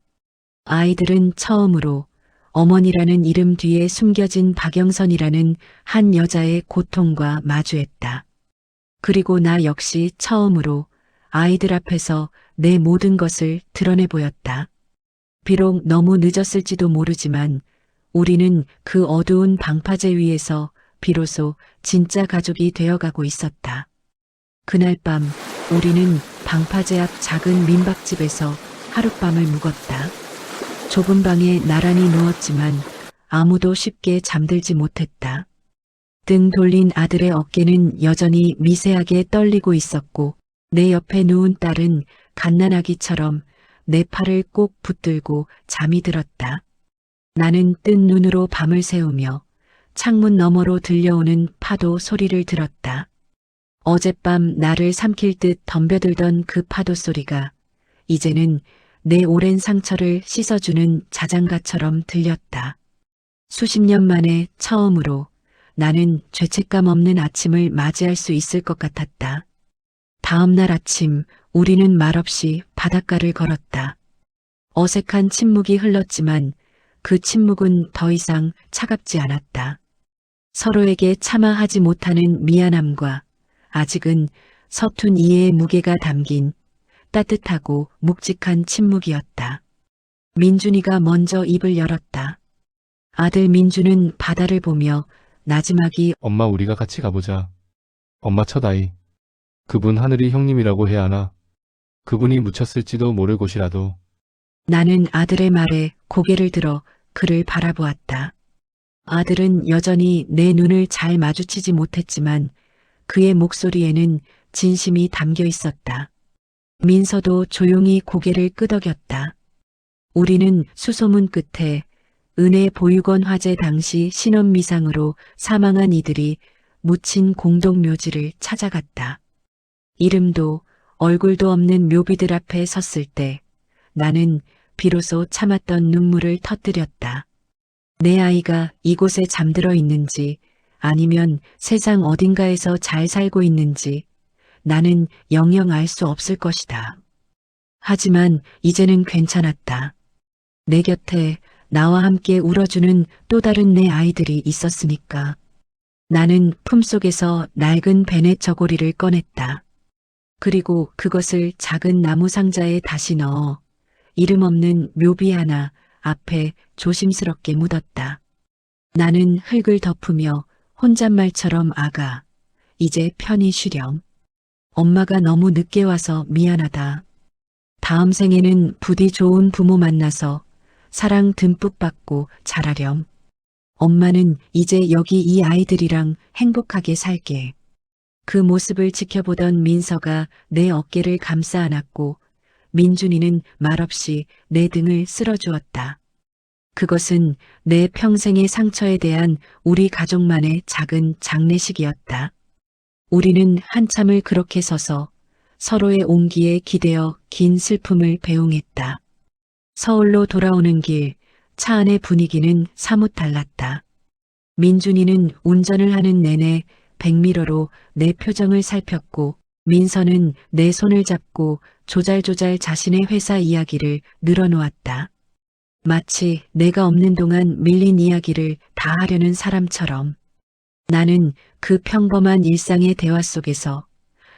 아이들은 처음으로 어머니라는 이름 뒤에 숨겨진 박영선이라는 한 여자의 고통과 마주했다. 그리고 나 역시 처음으로 아이들 앞에서 내 모든 것을 드러내 보였다. 비록 너무 늦었을지도 모르지만 우리는 그 어두운 방파제 위에서 비로소 진짜 가족이 되어가고 있었다. 그날 밤 우리는 방파제 앞 작은 민박집에서 하룻밤을 묵었다. 좁은 방에 나란히 누웠지만 아무도 쉽게 잠들지 못했다. 등 돌린 아들의 어깨는 여전히 미세하게 떨리고 있었고 내 옆에 누운 딸은 갓난아기처럼 내 팔을 꼭 붙들고 잠이 들었다. 나는 뜬 눈으로 밤을 새우며 창문 너머로 들려오는 파도 소리를 들었다. 어젯밤 나를 삼킬 듯 덤벼들던 그 파도 소리가 이제는 내 오랜 상처를 씻어주는 자장가처럼 들렸다. 수십 년 만에 처음으로 나는 죄책감 없는 아침을 맞이할 수 있을 것 같았다. 다음 날 아침 우리는 말없이 바닷가를 걸었다. 어색한 침묵이 흘렀지만 그 침묵은 더 이상 차갑지 않았다. 서로에게 차마 하지 못하는 미안함과 아직은 서툰 이해의 무게가 담긴 따뜻하고 묵직한 침묵이었다. 민준이가 먼저 입을 열었다. 아들 민준은 바다를 보며 나지막이 엄마, 우리가 같이 가보자. 엄마 첫 아이. 그분 하늘이 형님이라고 해야 하나? 그분이 묻혔을지도 모를 곳이라도. 나는 아들의 말에 고개를 들어 그를 바라보았다. 아들은 여전히 내 눈을 잘 마주치지 못했지만 그의 목소리에는 진심이 담겨 있었다. 민서도 조용히 고개를 끄덕였다. 우리는 수소문 끝에 은혜 보육원 화재 당시 신원미상으로 사망한 이들이 묻힌 공동묘지를 찾아갔다. 이름도 얼굴도 없는 묘비들 앞에 섰을 때 나는 비로소 참았던 눈물을 터뜨렸다. 내 아이가 이곳에 잠들어 있는지 아니면 세상 어딘가에서 잘 살고 있는지 나는 영영 알 수 없을 것이다. 하지만 이제는 괜찮았다. 내 곁에 나와 함께 울어주는 또 다른 내 아이들이 있었으니까. 나는 품속에서 낡은 베넷 저고리를 꺼냈다. 그리고 그것을 작은 나무 상자에 다시 넣어 이름 없는 묘비 하나 앞에 조심스럽게 묻었다. 나는 흙을 덮으며 혼잣말처럼 아가, 이제 편히 쉬렴. 엄마가 너무 늦게 와서 미안하다. 다음 생에는 부디 좋은 부모 만나서 사랑 듬뿍 받고 자라렴. 엄마는 이제 여기 이 아이들이랑 행복하게 살게. 그 모습을 지켜보던 민서가 내 어깨를 감싸 안았고 민준이는 말없이 내 등을 쓸어주었다. 그것은 내 평생의 상처에 대한 우리 가족만의 작은 장례식이었다. 우리는 한참을 그렇게 서서 서로의 온기에 기대어 긴 슬픔을 배웅했다. 서울로 돌아오는 길, 차 안의 분위기는 사뭇 달랐다. 민준이는 운전을 하는 내내 백미러로 내 표정을 살폈고 민서는 내 손을 잡고 조잘조잘 자신의 회사 이야기를 늘어놓았다. 마치 내가 없는 동안 밀린 이야기를 다 하려는 사람처럼. 나는 그 평범한 일상의 대화 속에서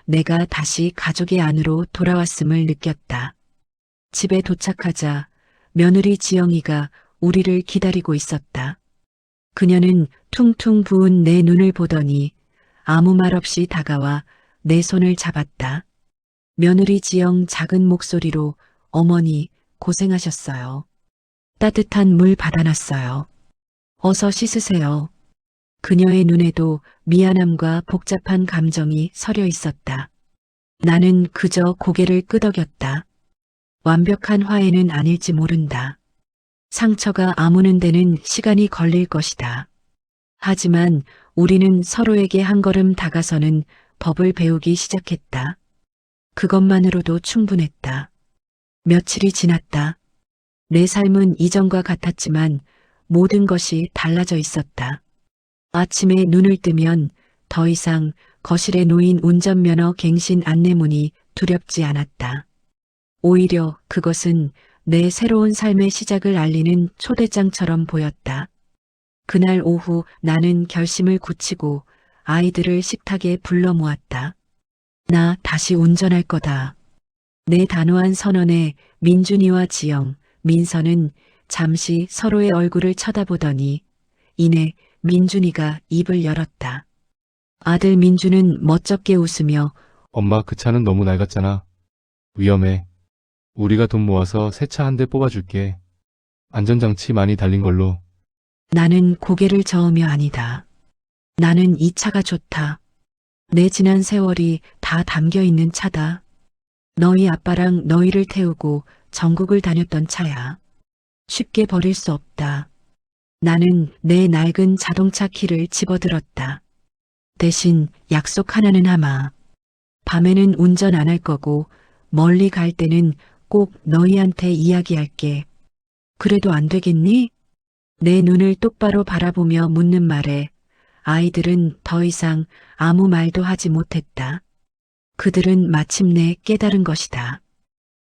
내가 다시 가족의 안으로 돌아왔음을 느꼈다. 집에 도착하자 며느리 지영이가 우리를 기다리고 있었다. 그녀는 퉁퉁 부은 내 눈을 보더니 아무 말 없이 다가와 내 손을 잡았다. 며느리 지영 작은 목소리로 어머니 고생하셨어요. 따뜻한 물 받아놨어요. 어서 씻으세요. 그녀의 눈에도 미안함과 복잡한 감정이 서려 있었다. 나는 그저 고개를 끄덕였다. 완벽한 화해는 아닐지 모른다. 상처가 아무는 데는 시간이 걸릴 것이다. 하지만 우리는 서로에게 한 걸음 다가서는 법을 배우기 시작했다. 그것만으로도 충분했다. 며칠이 지났다. 내 삶은 이전과 같았지만 모든 것이 달라져 있었다. 아침에 눈을 뜨면 더 이상 거실에 놓인 운전면허 갱신 안내문이 두렵지 않았다. 오히려 그것은 내 새로운 삶의 시작을 알리는 초대장처럼 보였다. 그날 오후 나는 결심을 굳히고 아이들을 식탁에 불러 모았다. 나 다시 운전할 거다. 내 단호한 선언에 민준이와 지영, 민서는 잠시 서로의 얼굴을 쳐다보더니 이내 민준이가 입을 열었다. 아들 민준은 멋쩍게 웃으며 엄마 그 차는 너무 낡았잖아. 위험해. 우리가 돈 모아서 새 차 한 대 뽑아줄게. 안전장치 많이 달린 걸로. 나는 고개를 저으며 아니다. 나는 이 차가 좋다. 내 지난 세월이 다 담겨 있는 차다. 너희 아빠랑 너희를 태우고 전국을 다녔던 차야. 쉽게 버릴 수 없다. 나는 내 낡은 자동차 키를 집어들었다. 대신 약속 하나는 하마. 밤에는 운전 안 할 거고 멀리 갈 때는 꼭 너희한테 이야기할게. 그래도 안 되겠니? 내 눈을 똑바로 바라보며 묻는 말에 아이들은 더 이상 아무 말도 하지 못했다. 그들은 마침내 깨달은 것이다.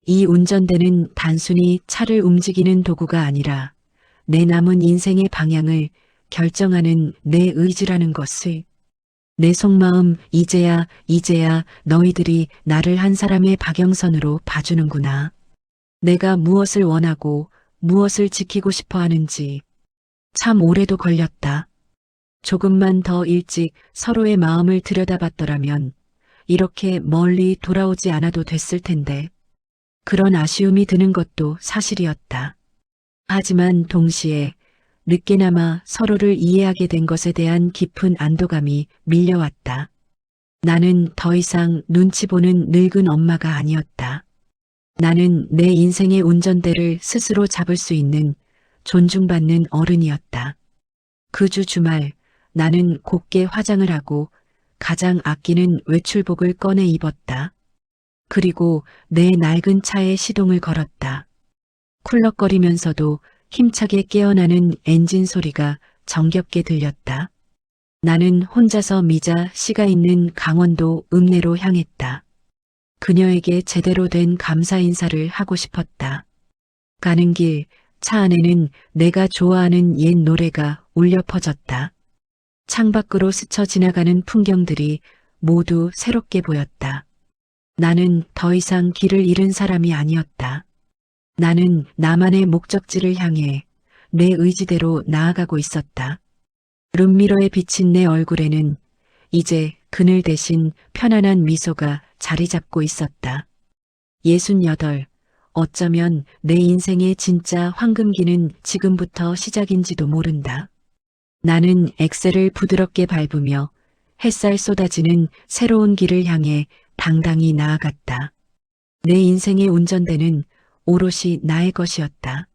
이 운전대는 단순히 차를 움직이는 도구가 아니라 내 남은 인생의 방향을 결정하는 내 의지라는 것을. 내 속마음 이제야 너희들이 나를 한 사람의 박영선으로 봐주는구나. 내가 무엇을 원하고 무엇을 지키고 싶어 하는지. 참 오래도 걸렸다. 조금만 더 일찍 서로의 마음을 들여다봤더라면 이렇게 멀리 돌아오지 않아도 됐을 텐데. 그런 아쉬움이 드는 것도 사실이었다. 하지만 동시에 늦게나마 서로를 이해하게 된 것에 대한 깊은 안도감이 밀려왔다. 나는 더 이상 눈치 보는 늙은 엄마가 아니었다. 나는 내 인생의 운전대를 스스로 잡을 수 있는 존중받는 어른이었다. 그 주 주말 나는 곱게 화장을 하고 가장 아끼는 외출복을 꺼내 입었다. 그리고 내 낡은 차에 시동을 걸었다. 쿨럭거리면서도 힘차게 깨어나는 엔진 소리가 정겹게 들렸다. 나는 혼자서 미자 씨가 있는 강원도 읍내로 향했다. 그녀에게 제대로 된 감사 인사를 하고 싶었다. 가는 길 차 안에는 내가 좋아하는 옛 노래가 울려 퍼졌다. 창밖으로 스쳐 지나가는 풍경들이 모두 새롭게 보였다. 나는 더 이상 길을 잃은 사람이 아니었다. 나는 나만의 목적지를 향해 내 의지대로 나아가고 있었다. 룸미러에 비친 내 얼굴에는 이제 그늘 대신 편안한 미소가 자리 잡고 있었다. 68. 어쩌면 내 인생의 진짜 황금기는 지금부터 시작인지도 모른다. 나는 엑셀을 부드럽게 밟으며 햇살 쏟아지는 새로운 길을 향해 당당히 나아갔다. 내 인생의 운전대는 오롯이 나의 것이었다.